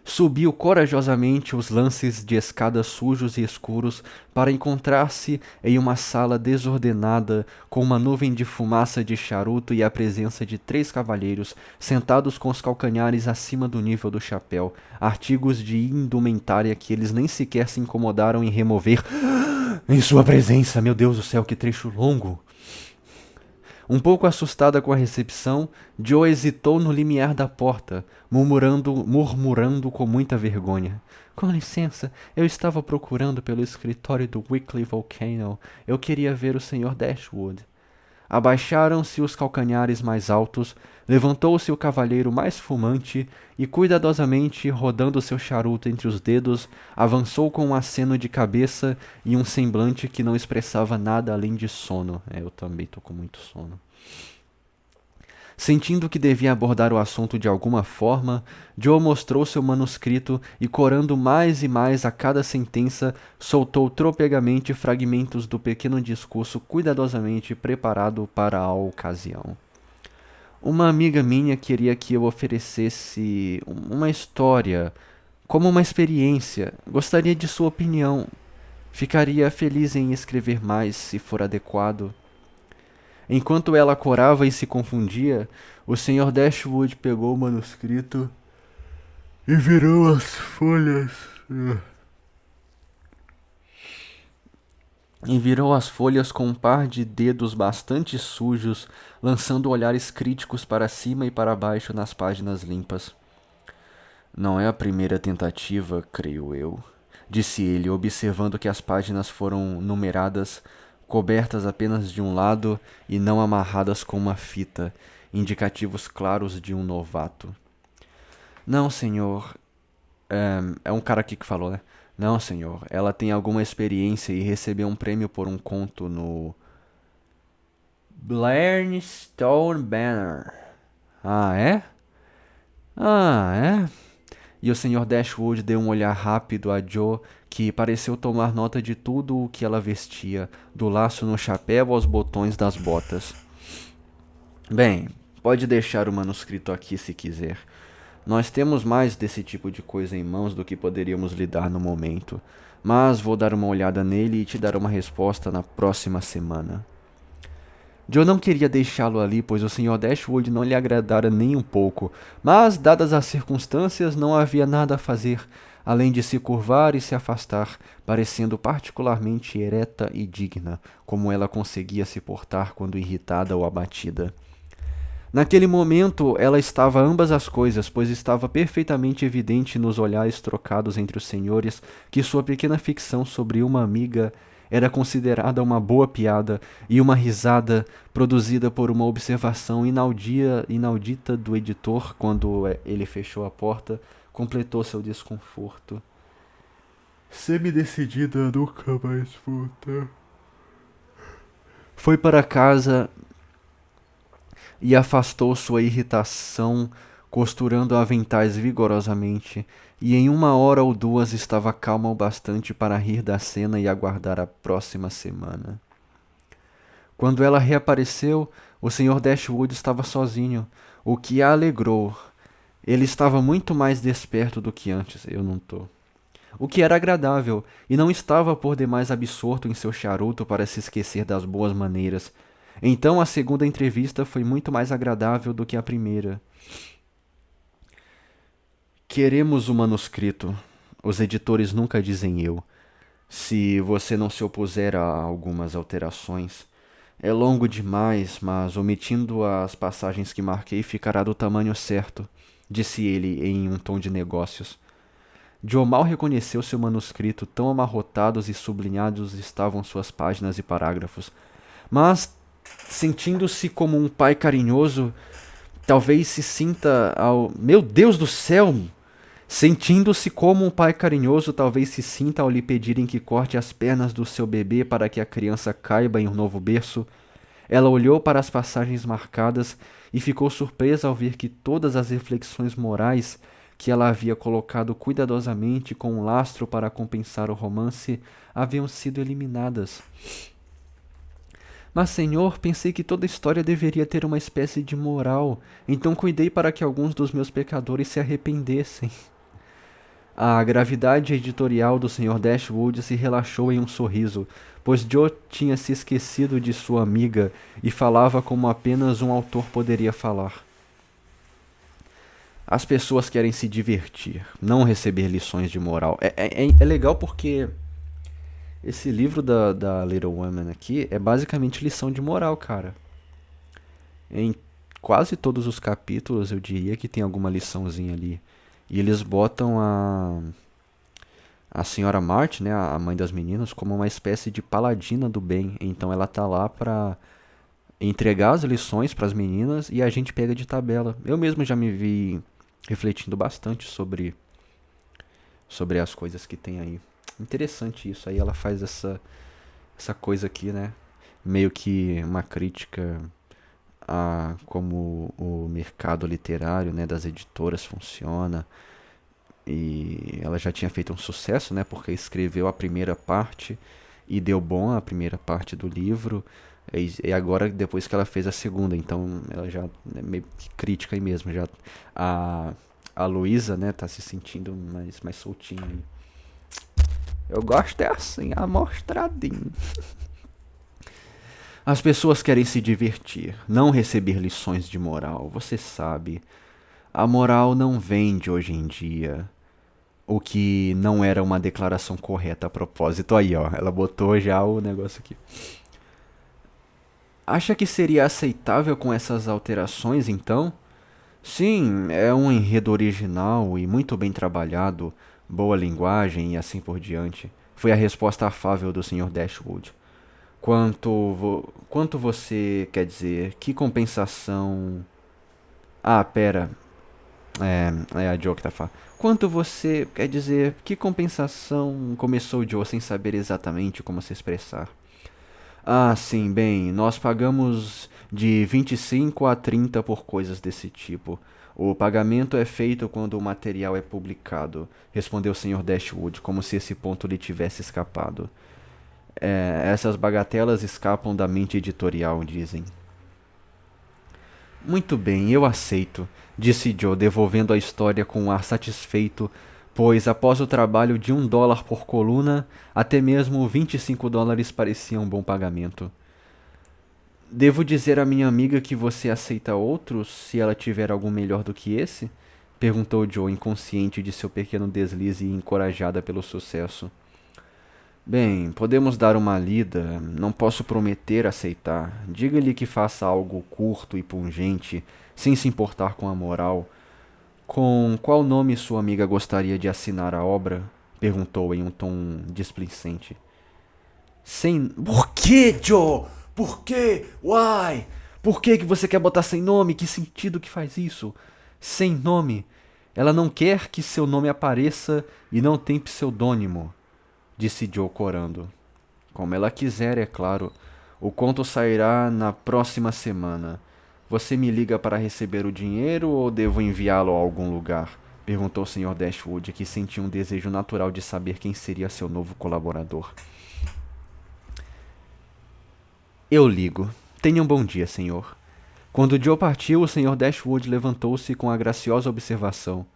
subiu corajosamente os lances de escada sujos e escuros para encontrar-se em uma sala desordenada com uma nuvem de fumaça de charuto e a presença de 3 cavalheiros sentados com os calcanhares acima do nível do chapéu, artigos de indumentária que eles nem sequer se incomodaram em remover em sua presença. Meu Deus do céu, que trecho longo! Um pouco assustada com a recepção, Joe hesitou no limiar da porta, murmurando com muita vergonha. Com licença, eu estava procurando pelo escritório do Weekly Volcano. Eu queria ver o Sr. Dashwood. Abaixaram-se os calcanhares mais altos, levantou-se o cavalheiro mais fumante e, cuidadosamente rodando seu charuto entre os dedos, avançou com um aceno de cabeça e um semblante que não expressava nada além de sono. Eu também tô com muito sono. Sentindo que devia abordar o assunto de alguma forma, Joe mostrou seu manuscrito e, corando mais e mais a cada sentença, soltou tropegamente fragmentos do pequeno discurso cuidadosamente preparado para a ocasião. Uma amiga minha queria que eu oferecesse uma história, como uma experiência. Gostaria de sua opinião. Ficaria feliz em escrever mais, se for adequado. Enquanto ela corava e se confundia, o Sr. Dashwood pegou o manuscrito e virou as folhas. E virou as folhas com um par de dedos bastante sujos, lançando olhares críticos para cima e para baixo nas páginas limpas. Não é a primeira tentativa, creio eu, disse ele, observando que as páginas foram numeradas, cobertas apenas de um lado e não amarradas com uma fita, indicativos claros de um novato. Não, senhor. É um cara aqui que falou, né? Não, senhor. Ela tem alguma experiência e recebeu um prêmio por um conto no Blairstone Banner. Ah, é? Ah, é? E o Sr. Dashwood deu um olhar rápido a Joe, que pareceu tomar nota de tudo o que ela vestia, do laço no chapéu aos botões das botas. Bem, pode deixar o manuscrito aqui se quiser. Nós temos mais desse tipo de coisa em mãos do que poderíamos lhe dar no momento, mas vou dar uma olhada nele e te dar uma resposta na próxima semana. Joe não queria deixá-lo ali, pois o Sr. Dashwood não lhe agradara nem um pouco, mas, dadas as circunstâncias, não havia nada a fazer, além de se curvar e se afastar, parecendo particularmente ereta e digna, como ela conseguia se portar quando irritada ou abatida. Naquele momento, ela estava ambas as coisas, pois estava perfeitamente evidente nos olhares trocados entre os senhores que sua pequena ficção sobre uma amiga era considerada uma boa piada e uma risada produzida por uma observação inaudita do editor quando ele fechou a porta, completou seu desconforto. Semi-decidida a nunca mais voltar. Foi para casa e afastou sua irritação, costurando aventais vigorosamente, e em 1 hora ou 2 estava calma o bastante para rir da cena e aguardar a próxima semana. Quando ela reapareceu, o Sr. Dashwood estava sozinho, o que a alegrou. Ele estava muito mais desperto do que antes, eu não tô. O que era agradável, e não estava por demais absorto em seu charuto para se esquecer das boas maneiras. Então a segunda entrevista foi muito mais agradável do que a primeira. Queremos o manuscrito. Os editores nunca dizem eu. Se você não se opuser a algumas alterações. É longo demais, mas omitindo as passagens que marquei ficará do tamanho certo, disse ele em um tom de negócios. Joe mal reconheceu seu manuscrito, tão amarrotados e sublinhados estavam suas páginas e parágrafos. Mas, sentindo-se como um pai carinhoso, talvez se sinta ao... Meu Deus do céu! Sentindo-se como um pai carinhoso, talvez se sinta ao lhe pedirem que corte as pernas do seu bebê para que a criança caiba em um novo berço. Ela olhou para as passagens marcadas e ficou surpresa ao ver que todas as reflexões morais que ela havia colocado cuidadosamente com um lastro para compensar o romance haviam sido eliminadas. Mas, senhor, pensei que toda história deveria ter uma espécie de moral, então cuidei para que alguns dos meus pecadores se arrependessem. A gravidade editorial do Sr. Dashwood se relaxou em um sorriso, pois Joe tinha se esquecido de sua amiga e falava como apenas um autor poderia falar. As pessoas querem se divertir, não receber lições de moral. É legal porque esse livro da Little Women aqui é basicamente lição de moral, cara. Em quase todos os capítulos eu diria que tem alguma liçãozinha ali. E eles botam a senhora March, né, a mãe das meninas, como uma espécie de paladina do bem. Então ela tá lá pra entregar as lições para as meninas e a gente pega de tabela. Eu mesmo já me vi refletindo bastante sobre as coisas que tem aí. Interessante isso. Aí ela faz essa coisa aqui, né? Meio que uma crítica a como o mercado literário, né, das editoras funciona. E ela já tinha feito um sucesso, né, porque escreveu a primeira parte e deu bom a primeira parte do livro. E agora, depois que ela fez a segunda, então ela já é meio que crítica aí mesmo. Já a, a Luísa, né, tá se sentindo mais soltinha aí. Eu gosto é assim, amostradinho. As pessoas querem se divertir, não receber lições de moral. Você sabe, a moral não vende hoje em dia. O que não era uma declaração correta a propósito. Aí, ó, ela botou já o negócio aqui. Acha que seria aceitável com essas alterações, então? Sim, é um enredo original e muito bem trabalhado, boa linguagem e assim por diante. Foi a resposta afável do Sr. Dashwood. Quanto você quer dizer? Que compensação. Ah, pera. É a Joe que tá falando. Quanto você quer dizer? Que compensação? Começou o Joe sem saber exatamente como se expressar. Ah, sim, bem, nós pagamos de 25 a 30 por coisas desse tipo. O pagamento é feito quando o material é publicado, respondeu o Sr. Dashwood, como se esse ponto lhe tivesse escapado. Essas bagatelas escapam da mente editorial, dizem. Muito bem, eu aceito, disse Joe, devolvendo a história com um ar satisfeito, pois após o trabalho de $1 por coluna, até mesmo $25 parecia um bom pagamento. Devo dizer à minha amiga que você aceita outros se ela tiver algum melhor do que esse? Perguntou Joe, inconsciente de seu pequeno deslize e encorajada pelo sucesso. Bem, podemos dar uma lida. Não posso prometer aceitar. Diga-lhe que faça algo curto e pungente, sem se importar com a moral. Com qual nome sua amiga gostaria de assinar a obra? Perguntou em um tom displicente. Sem. Por que, Joe? Por quê? Why? Por que você quer botar sem nome? Que sentido que faz isso? Sem nome. Ela não quer que seu nome apareça e não tem pseudônimo, disse Joe corando. Como ela quiser, é claro. O conto sairá na próxima semana. Você me liga para receber o dinheiro ou devo enviá-lo a algum lugar? Perguntou o Sr. Dashwood, que sentia um desejo natural de saber quem seria seu novo colaborador. Eu ligo. Tenha um bom dia, senhor. Quando Joe partiu, o Sr. Dashwood levantou-se com a graciosa observação.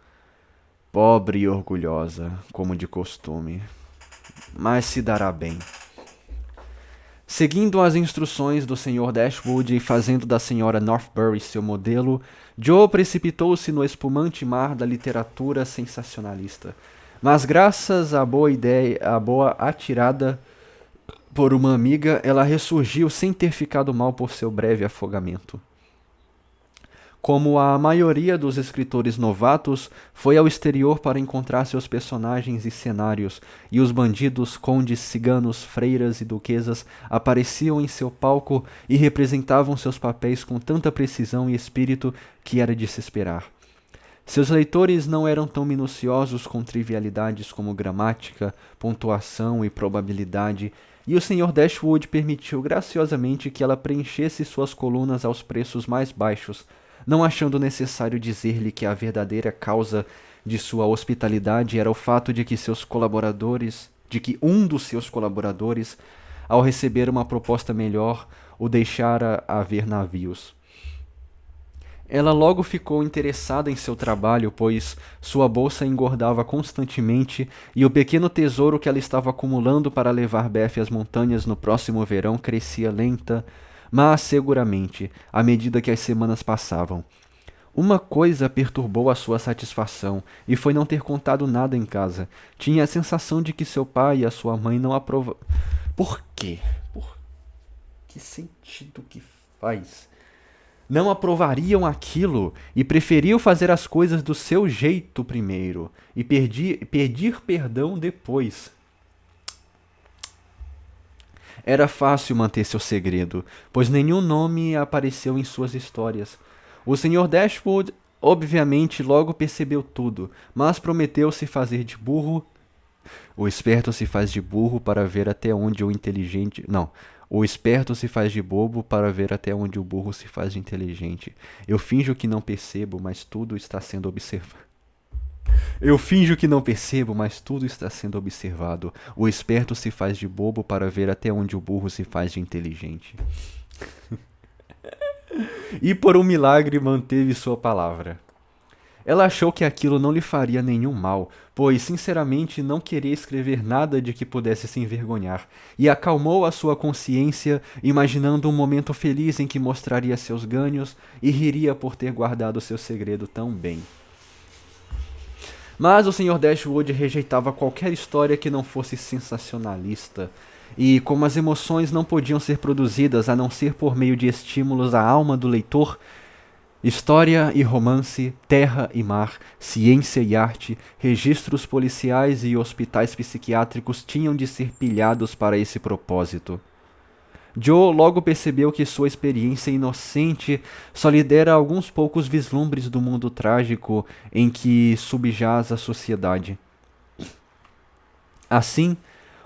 Pobre e orgulhosa, como de costume. Mas se dará bem. Seguindo as instruções do Sr. Dashwood e fazendo da Sra. Northbury seu modelo, Joe precipitou-se no espumante mar da literatura sensacionalista. Mas graças à boa ideia, à boa atirada por uma amiga, ela ressurgiu sem ter ficado mal por seu breve afogamento. Como a maioria dos escritores novatos, foi ao exterior para encontrar seus personagens e cenários, e os bandidos, condes, ciganos, freiras e duquesas apareciam em seu palco e representavam seus papéis com tanta precisão e espírito que era de se esperar. Seus leitores não eram tão minuciosos com trivialidades como gramática, pontuação e probabilidade, e o Sr. Dashwood permitiu graciosamente que ela preenchesse suas colunas aos preços mais baixos, não achando necessário dizer-lhe que a verdadeira causa de sua hospitalidade era o fato de que um dos seus colaboradores, ao receber uma proposta melhor, o deixara a ver navios. Ela logo ficou interessada em seu trabalho, pois sua bolsa engordava constantemente e o pequeno tesouro que ela estava acumulando para levar Beth às montanhas no próximo verão crescia lenta, mas seguramente, à medida que as semanas passavam. Uma coisa perturbou a sua satisfação, e foi não ter contado nada em casa. Tinha a sensação de que seu pai e a sua mãe não aprovavam. Por quê? Por que sentido que faz? não aprovariam aquilo e preferiam fazer as coisas do seu jeito primeiro e pedir perdão depois. Era fácil manter seu segredo, pois nenhum nome apareceu em suas histórias. O Sr. Dashwood, obviamente, logo percebeu tudo, mas prometeu se fazer de burro. O esperto se faz de burro para ver até onde o inteligente. Não. O esperto se faz de bobo para ver até onde o burro se faz de inteligente. Eu finjo que não percebo, mas tudo está sendo observado. Eu finjo que não percebo, mas tudo está sendo observado. O esperto se faz de bobo para ver até onde o burro se faz de inteligente. E por um milagre manteve sua palavra. Ela achou que aquilo não lhe faria nenhum mal, pois sinceramente não queria escrever nada de que pudesse se envergonhar, e acalmou a sua consciência, imaginando um momento feliz em que mostraria seus ganhos e riria por ter guardado seu segredo tão bem. Mas o Sr. Dashwood rejeitava qualquer história que não fosse sensacionalista, e como as emoções não podiam ser produzidas a não ser por meio de estímulos à alma do leitor, história e romance, terra e mar, ciência e arte, registros policiais e hospitais psiquiátricos tinham de ser pilhados para esse propósito. Joe logo percebeu que sua experiência inocente só lhe dera alguns poucos vislumbres do mundo trágico em que subjaz a sociedade. Assim,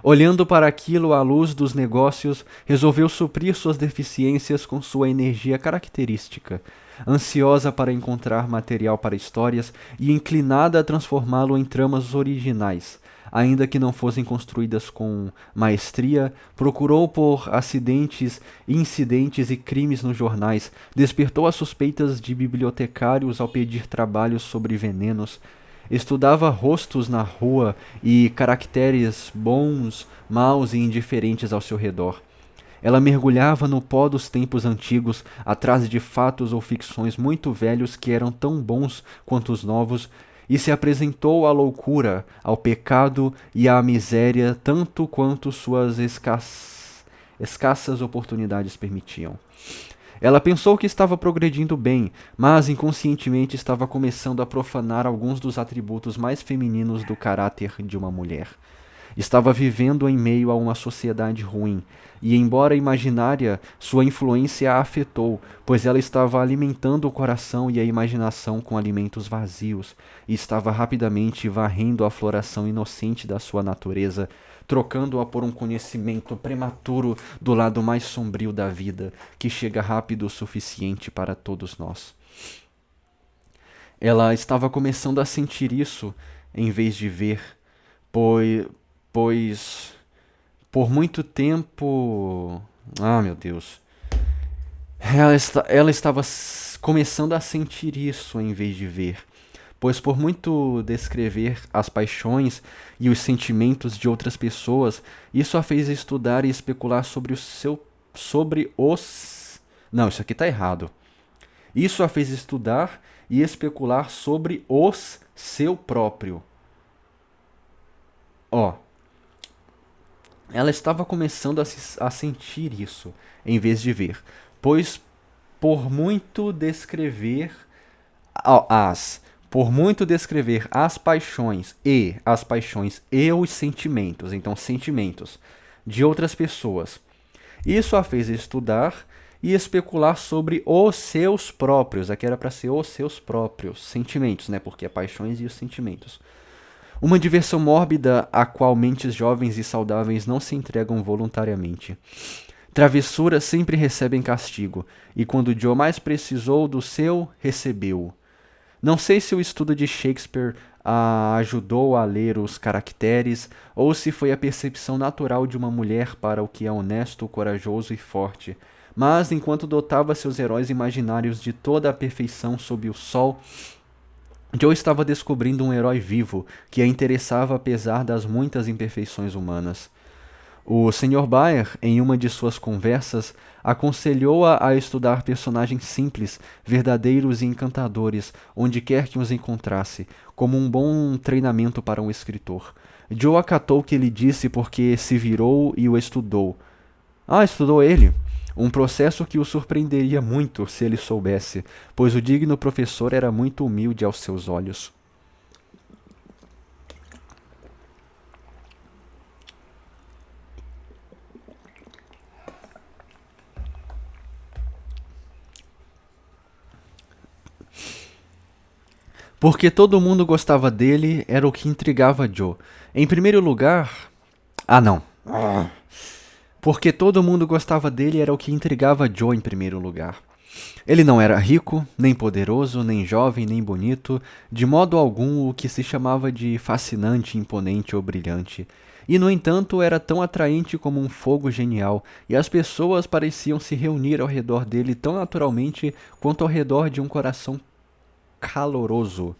olhando para aquilo à luz dos negócios, resolveu suprir suas deficiências com sua energia característica, ansiosa para encontrar material para histórias e inclinada a transformá-lo em tramas originais. Ainda que não fossem construídas com maestria, procurou por acidentes, incidentes e crimes nos jornais, despertou as suspeitas de bibliotecários ao pedir trabalhos sobre venenos, estudava rostos na rua e caracteres bons, maus e indiferentes ao seu redor. Ela mergulhava no pó dos tempos antigos, atrás de fatos ou ficções muito velhos que eram tão bons quanto os novos, e se apresentou à loucura, ao pecado e à miséria tanto quanto suas escassas oportunidades permitiam. Ela pensou que estava progredindo bem, mas inconscientemente estava começando a profanar alguns dos atributos mais femininos do caráter de uma mulher. Estava vivendo em meio a uma sociedade ruim, e embora imaginária, sua influência a afetou, pois ela estava alimentando o coração e a imaginação com alimentos vazios, e estava rapidamente varrendo a floração inocente da sua natureza, trocando-a por um conhecimento prematuro do lado mais sombrio da vida, que chega rápido o suficiente para todos nós. Ela estava começando a sentir isso, em vez de ver, pois por muito tempo. Ah, meu Deus. Ela estava começando a sentir isso em vez de ver, pois por muito descrever as paixões e os sentimentos de outras pessoas, isso a fez estudar e especular Não, isso aqui está errado. Isso a fez estudar e especular sobre os seu próprio. Ó. Ela estava começando a sentir isso, em vez de ver, pois por muito descrever as paixões e os sentimentos, então sentimentos de outras pessoas, isso a fez estudar e especular sobre os seus próprios, aqui era para ser os seus próprios sentimentos, né? Porque é paixões e os sentimentos. Uma diversão mórbida a qual mentes jovens e saudáveis não se entregam voluntariamente. Travessuras sempre recebem castigo, e quando Joe mais precisou do seu, recebeu-o. Não sei se o estudo de Shakespeare a ajudou a ler os caracteres, ou se foi a percepção natural de uma mulher para o que é honesto, corajoso e forte, mas enquanto dotava seus heróis imaginários de toda a perfeição sob o sol, Joe estava descobrindo um herói vivo que a interessava apesar das muitas imperfeições humanas. O Sr. Byre, em uma de suas conversas, aconselhou-a a estudar personagens simples, verdadeiros e encantadores, onde quer que os encontrasse, como um bom treinamento para um escritor. Joe acatou o que ele disse porque se virou e o estudou. Ah, estudou ele? Um processo que o surpreenderia muito se ele soubesse, pois o digno professor era muito humilde aos seus olhos. Porque todo mundo gostava dele era o que intrigava Joe. Em primeiro lugar. Ah, não. Porque todo mundo gostava dele era o que intrigava Joe em primeiro lugar. Ele não era rico, nem poderoso, nem jovem, nem bonito, de modo algum o que se chamava de fascinante, imponente ou brilhante. E, no entanto, era tão atraente como um fogo genial, e as pessoas pareciam se reunir ao redor dele tão naturalmente quanto ao redor de um coração caloroso.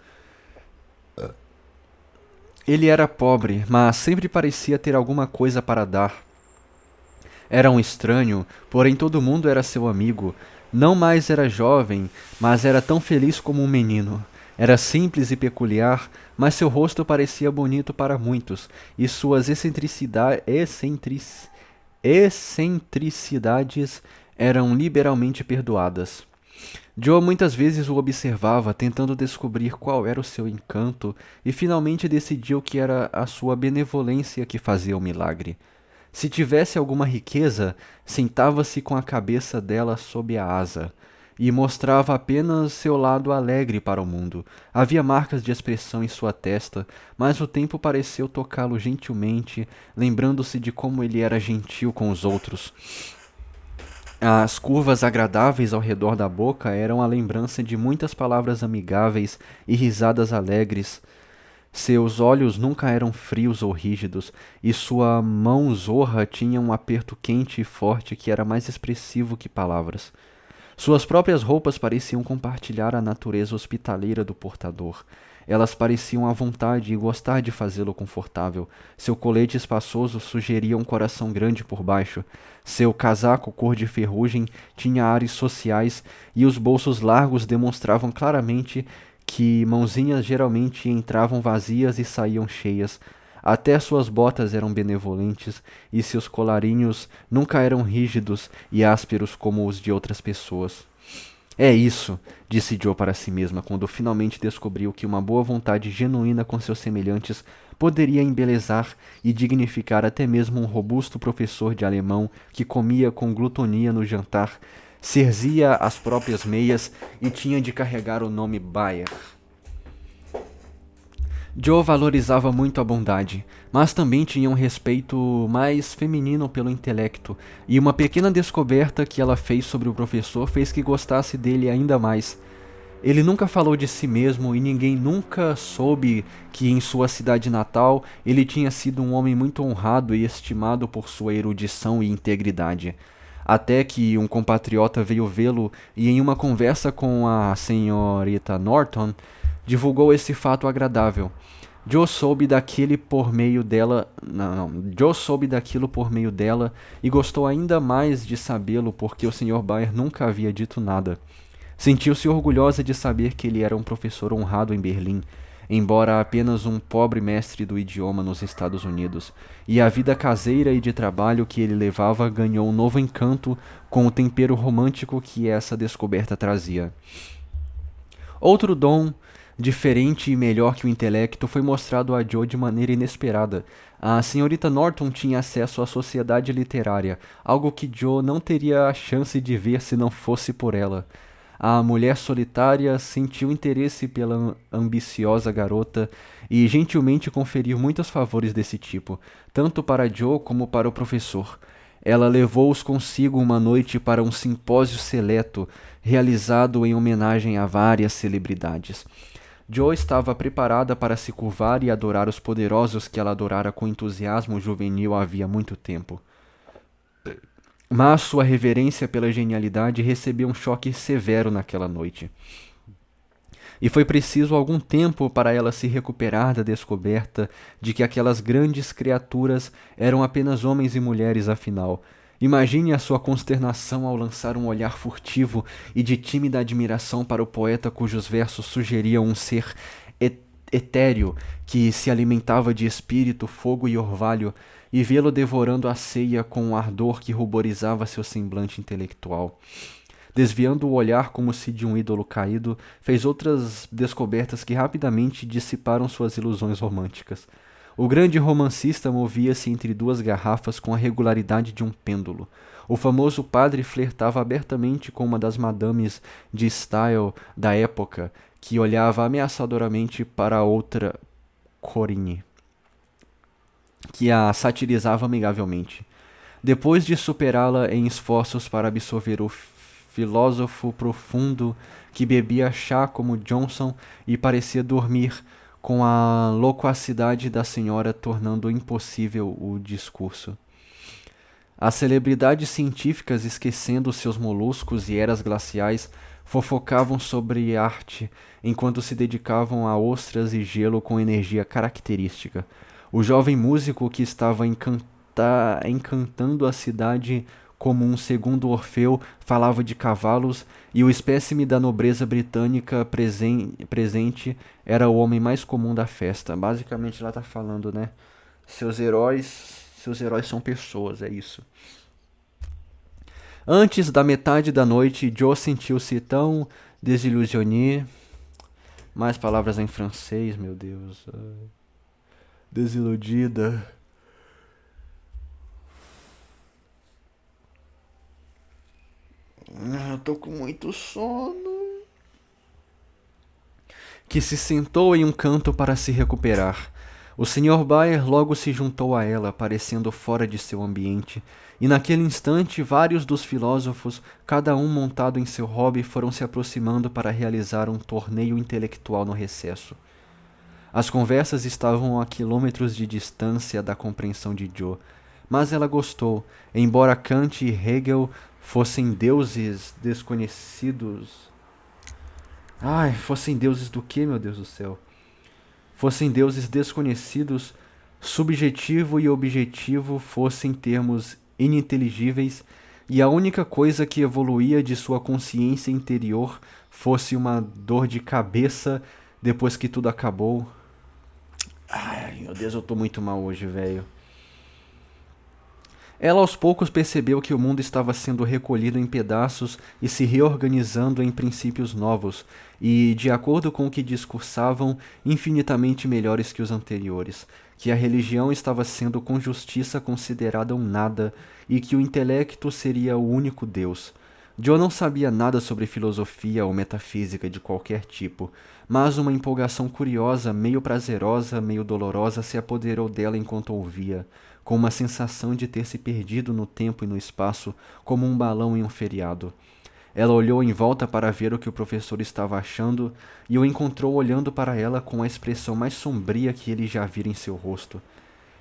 Ele era pobre, mas sempre parecia ter alguma coisa para dar. Era um estranho, porém todo mundo era seu amigo. Não mais era jovem, mas era tão feliz como um menino. Era simples e peculiar, mas seu rosto parecia bonito para muitos, e suas excentricidades eram liberalmente perdoadas. Joe muitas vezes o observava, tentando descobrir qual era o seu encanto, e finalmente decidiu que era a sua benevolência que fazia o milagre. Se tivesse alguma riqueza, sentava-se com a cabeça dela sob a asa, e mostrava apenas seu lado alegre para o mundo. Havia marcas de expressão em sua testa, mas o tempo pareceu tocá-lo gentilmente, lembrando-se de como ele era gentil com os outros. As curvas agradáveis ao redor da boca eram a lembrança de muitas palavras amigáveis e risadas alegres. Seus olhos nunca eram frios ou rígidos, e sua mão zorra tinha um aperto quente e forte que era mais expressivo que palavras. Suas próprias roupas pareciam compartilhar a natureza hospitaleira do portador. Elas pareciam à vontade e gostar de fazê-lo confortável. Seu colete espaçoso sugeria um coração grande por baixo. Seu casaco cor de ferrugem tinha ares sociais e os bolsos largos demonstravam claramente que mãozinhas geralmente entravam vazias e saíam cheias. Até suas botas eram benevolentes e seus colarinhos nunca eram rígidos e ásperos como os de outras pessoas. É isso, disse Joe para si mesma quando finalmente descobriu que uma boa vontade genuína com seus semelhantes poderia embelezar e dignificar até mesmo um robusto professor de alemão que comia com glutonia no jantar, cerzia as próprias meias e tinha de carregar o nome Bayer. Joe valorizava muito a bondade, mas também tinha um respeito mais feminino pelo intelecto, e uma pequena descoberta que ela fez sobre o professor fez que gostasse dele ainda mais. Ele nunca falou de si mesmo e ninguém nunca soube que em sua cidade natal ele tinha sido um homem muito honrado e estimado por sua erudição e integridade. Até que um compatriota veio vê-lo e em uma conversa com a senhorita Norton, divulgou esse fato agradável. Joe soube daquele por meio dela. Joe soube daquilo por meio dela e gostou ainda mais de sabê-lo porque o Sr. Bayer nunca havia dito nada. Sentiu-se orgulhosa de saber que ele era um professor honrado em Berlim, embora apenas um pobre mestre do idioma nos Estados Unidos, e a vida caseira e de trabalho que ele levava ganhou um novo encanto com o tempero romântico que essa descoberta trazia. Outro dom, diferente e melhor que o intelecto, foi mostrado a Joe de maneira inesperada. A senhorita Norton tinha acesso à sociedade literária, algo que Joe não teria a chance de ver se não fosse por ela. A mulher solitária sentiu interesse pela ambiciosa garota e gentilmente conferiu muitos favores desse tipo, tanto para Joe como para o professor. Ela levou-os consigo uma noite para um simpósio seleto, realizado em homenagem a várias celebridades. Joe estava preparada para se curvar e adorar os poderosos que ela adorara com entusiasmo juvenil havia muito tempo. Mas sua reverência pela genialidade recebeu um choque severo naquela noite. E foi preciso algum tempo para ela se recuperar da descoberta de que aquelas grandes criaturas eram apenas homens e mulheres afinal. Imagine a sua consternação ao lançar um olhar furtivo e de tímida admiração para o poeta cujos versos sugeriam um ser etéreo que se alimentava de espírito, fogo e orvalho, e vê-lo devorando a ceia com um ardor que ruborizava seu semblante intelectual. Desviando o olhar como se de um ídolo caído, fez outras descobertas que rapidamente dissiparam suas ilusões românticas. O grande romancista movia-se entre duas garrafas com a regularidade de um pêndulo. O famoso padre flertava abertamente com uma das madames de style da época, que olhava ameaçadoramente para a outra Corinne, que a satirizava amigavelmente. Depois de superá-la em esforços para absorver o filósofo profundo que bebia chá como Johnson e parecia dormir, com a loquacidade da senhora tornando impossível o discurso. As celebridades científicas, esquecendo seus moluscos e eras glaciais, fofocavam sobre arte, enquanto se dedicavam a ostras e gelo com energia característica. O jovem músico que estava encantando a cidade como um segundo Orfeu falava de cavalos, e o espécime da nobreza britânica presente era o homem mais comum da festa. Basicamente ela está falando, né? Seus heróis são pessoas, é isso. Antes da metade da noite, Joe sentiu-se tão désillusionné. Mais palavras em francês, meu Deus. Desiludida. Eu tô com muito sono. Que se sentou em um canto para se recuperar. O Sr. Bayer logo se juntou a ela, parecendo fora de seu ambiente, e naquele instante vários dos filósofos, cada um montado em seu hobby, foram se aproximando para realizar um torneio intelectual no recesso. As conversas estavam a quilômetros de distância da compreensão de Joe, mas ela gostou, embora Kant e Hegel fossem deuses desconhecidos. Fossem deuses do quê, meu Deus do céu? Fossem deuses desconhecidos, subjetivo e objetivo fossem termos ininteligíveis, e a única coisa que evoluía de sua consciência interior fosse uma dor de cabeça depois que tudo acabou. Ai, meu Deus, eu tô muito mal hoje, velho. Ela aos poucos percebeu que o mundo estava sendo recolhido em pedaços e se reorganizando em princípios novos, e, de acordo com o que discursavam, infinitamente melhores que os anteriores, que a religião estava sendo com justiça considerada um nada e que o intelecto seria o único Deus. Joe não sabia nada sobre filosofia ou metafísica de qualquer tipo, mas uma empolgação curiosa, meio prazerosa, meio dolorosa, se apoderou dela enquanto ouvia, com uma sensação de ter se perdido no tempo e no espaço, como um balão em um feriado. Ela olhou em volta para ver o que o professor estava achando e o encontrou olhando para ela com a expressão mais sombria que ele já vira em seu rosto.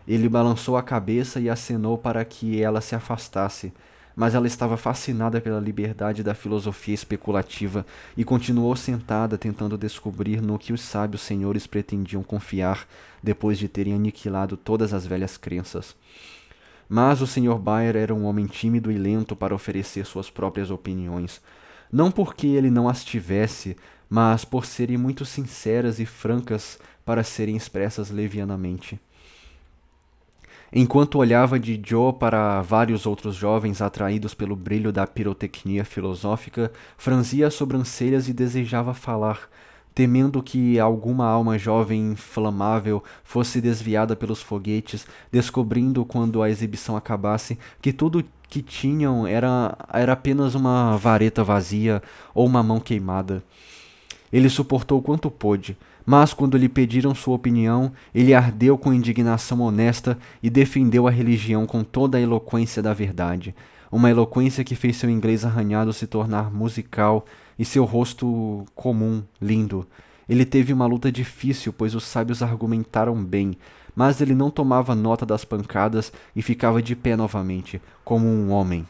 Ele balançou a cabeça e acenou para que ela se afastasse, mas ela estava fascinada pela liberdade da filosofia especulativa e continuou sentada tentando descobrir no que os sábios senhores pretendiam confiar depois de terem aniquilado todas as velhas crenças. Mas o Sr. Bayer era um homem tímido e lento para oferecer suas próprias opiniões, não porque ele não as tivesse, mas por serem muito sinceras e francas para serem expressas levianamente. Enquanto olhava de Joe para vários outros jovens atraídos pelo brilho da pirotecnia filosófica, franzia as sobrancelhas e desejava falar, temendo que alguma alma jovem inflamável fosse desviada pelos foguetes, descobrindo quando a exibição acabasse que tudo que tinham era apenas uma vareta vazia ou uma mão queimada. Ele suportou quanto pôde, mas quando lhe pediram sua opinião, ele ardeu com indignação honesta e defendeu a religião com toda a eloquência da verdade, uma eloquência que fez seu inglês arranhado se tornar musical e seu rosto comum, lindo. Ele teve uma luta difícil, pois os sábios argumentaram bem, mas ele não tomava nota das pancadas e ficava de pé novamente, como um homem.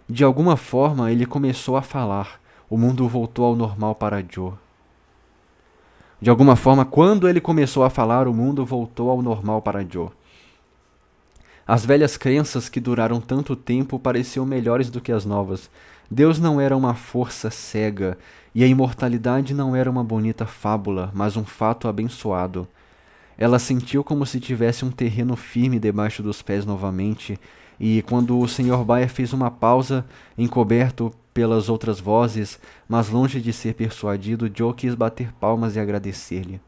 De alguma forma, ele começou a falar. O mundo voltou ao normal para Joe. De alguma forma, quando ele começou a falar, o mundo voltou ao normal para Joe. As velhas crenças que duraram tanto tempo pareciam melhores do que as novas. Deus não era uma força cega, e a imortalidade não era uma bonita fábula, mas um fato abençoado. Ela sentiu como se tivesse um terreno firme debaixo dos pés novamente, e quando o Sr. Bayer fez uma pausa, encoberto pelas outras vozes, mas longe de ser persuadido, Joe quis bater palmas e agradecer-lhe.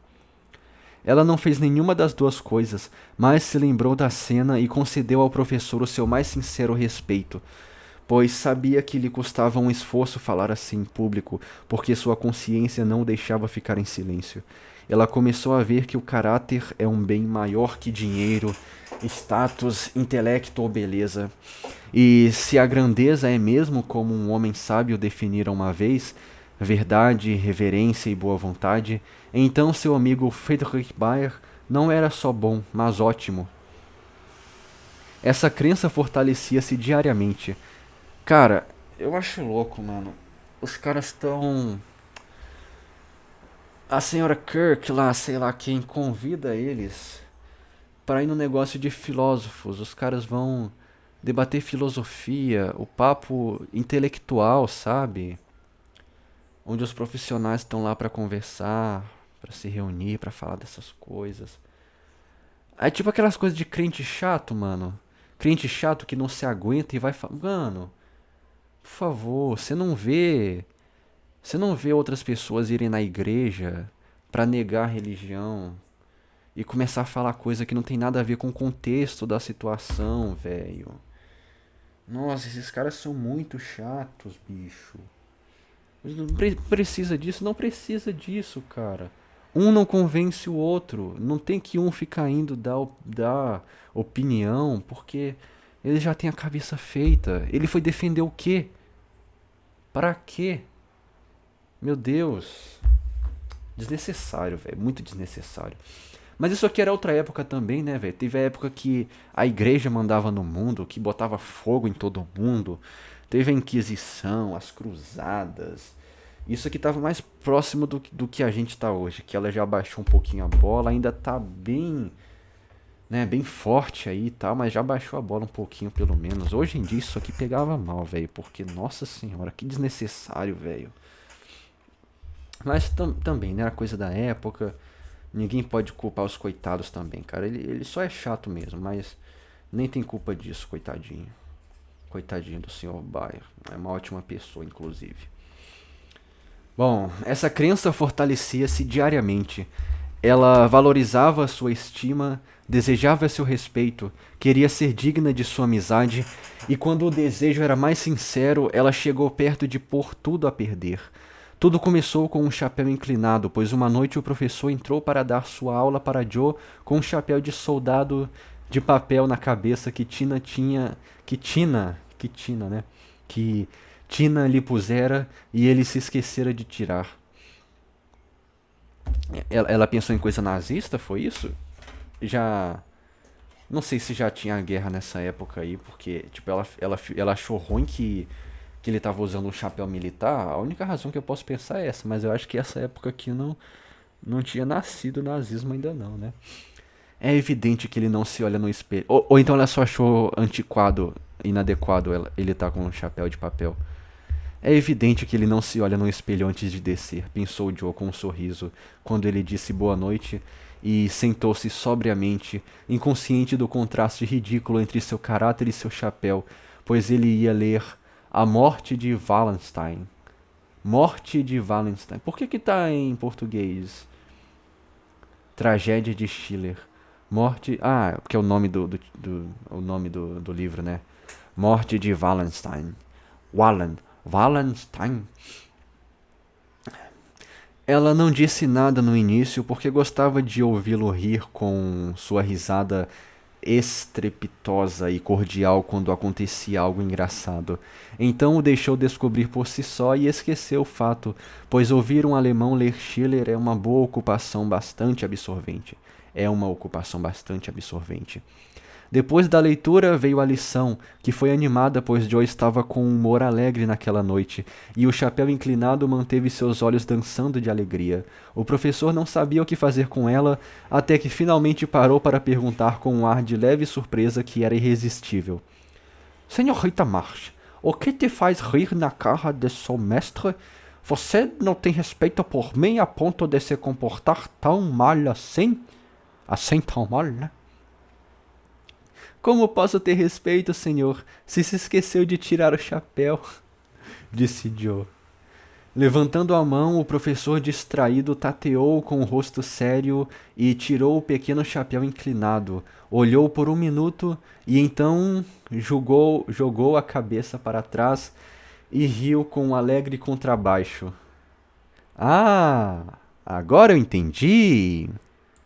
Ela não fez nenhuma das duas coisas, mas se lembrou da cena e concedeu ao professor o seu mais sincero respeito, pois sabia que lhe custava um esforço falar assim em público, porque sua consciência não o deixava ficar em silêncio. Ela começou a ver que o caráter é um bem maior que dinheiro, status, intelecto ou beleza. E se a grandeza é mesmo como um homem sábio definira uma vez, verdade, reverência e boa vontade, então seu amigo Friedrich Bayer não era só bom, mas ótimo. Essa crença fortalecia-se diariamente. Cara, eu acho louco, mano. Os caras estão. A senhora Kirk lá, sei lá quem, convida eles para ir no negócio de filósofos. Os caras vão debater filosofia, o papo intelectual, sabe? Onde os profissionais estão lá para conversar, para se reunir, para falar dessas coisas. É tipo aquelas coisas de crente chato, mano. Crente chato que não se aguenta e vai falar, mano, por favor, você não vê outras pessoas irem na igreja pra negar a religião e começar a falar coisa que não tem nada a ver com o contexto da situação, velho. Nossa, esses caras são muito chatos, bicho. Não precisa disso, não precisa disso, cara. Um não convence o outro. Não tem que um ficar indo dar opinião, porque ele já tem a cabeça feita. Ele foi defender o quê? Pra quê? Meu Deus. Desnecessário, velho. Muito desnecessário. Mas isso aqui era outra época também, né, velho? Teve a época que a igreja mandava no mundo, que botava fogo em todo mundo. Teve a Inquisição, as cruzadas. Isso aqui tava mais próximo do que a gente tá hoje. Que ela já baixou um pouquinho a bola, ainda tá bem, né, bem forte aí e tal, mas já baixou a bola um pouquinho pelo menos. Hoje em dia isso aqui pegava mal, velho, porque, nossa senhora, que desnecessário, velho. Mas também, né, era coisa da época. Ninguém pode culpar os coitados também, cara. Ele só é chato mesmo, mas nem tem culpa disso, coitadinho. Coitadinho do Sr. Bayer. É uma ótima pessoa, inclusive. Bom, essa crença fortalecia-se diariamente. Ela valorizava a sua estima, desejava seu respeito, queria ser digna de sua amizade, e quando o desejo era mais sincero, ela chegou perto de pôr tudo a perder. Tudo começou com um chapéu inclinado, pois uma noite o professor entrou para dar sua aula para Joe com um chapéu de soldado de papel na cabeça que Tina, né? Que Tina lhe pusera e ele se esquecera de tirar. Ela pensou em coisa nazista, foi isso? Já não sei se já tinha guerra nessa época aí, porque tipo ela achou ruim que ele tava usando um chapéu militar. A única razão que eu posso pensar é essa, mas eu acho que essa época aqui não tinha nascido o nazismo ainda não, né? É evidente que ele não se olha no espelho. Ou então ela só achou antiquado, inadequado ele tá com um chapéu de papel. É evidente que ele não se olha no espelho antes de descer, pensou Joe com um sorriso, quando ele disse boa noite e sentou-se sobriamente, inconsciente do contraste ridículo entre seu caráter e seu chapéu, pois ele ia ler A Morte de Wallenstein. Morte de Wallenstein. Por que tá em português? Tragédia de Schiller. Morte. Ah, porque é o nome o nome do livro, né? Morte de Wallenstein. Wallenstein. Ela não disse nada no início porque gostava de ouvi-lo rir com sua risada estrepitosa e cordial quando acontecia algo engraçado. Então o deixou descobrir por si só e esqueceu o fato, pois ouvir um alemão ler Schiller é uma boa ocupação bastante absorvente. É uma ocupação bastante absorvente. Depois da leitura veio a lição, que foi animada pois Joe estava com um humor alegre naquela noite, e o chapéu inclinado manteve seus olhos dançando de alegria. O professor não sabia o que fazer com ela, até que finalmente parou para perguntar com um ar de leve surpresa que era irresistível. Senhorita March, O que te faz rir na cara de seu mestre? Você não tem respeito por mim a ponto de se comportar tão mal assim? Assim tão mal, né? Como posso ter respeito, senhor, se esqueceu de tirar o chapéu? Disse Joe. Levantando a mão, o professor distraído tateou com o rosto sério e tirou o pequeno chapéu inclinado. Olhou por um minuto e então jogou a cabeça para trás e riu com um alegre contrabaixo. Ah, agora eu entendi!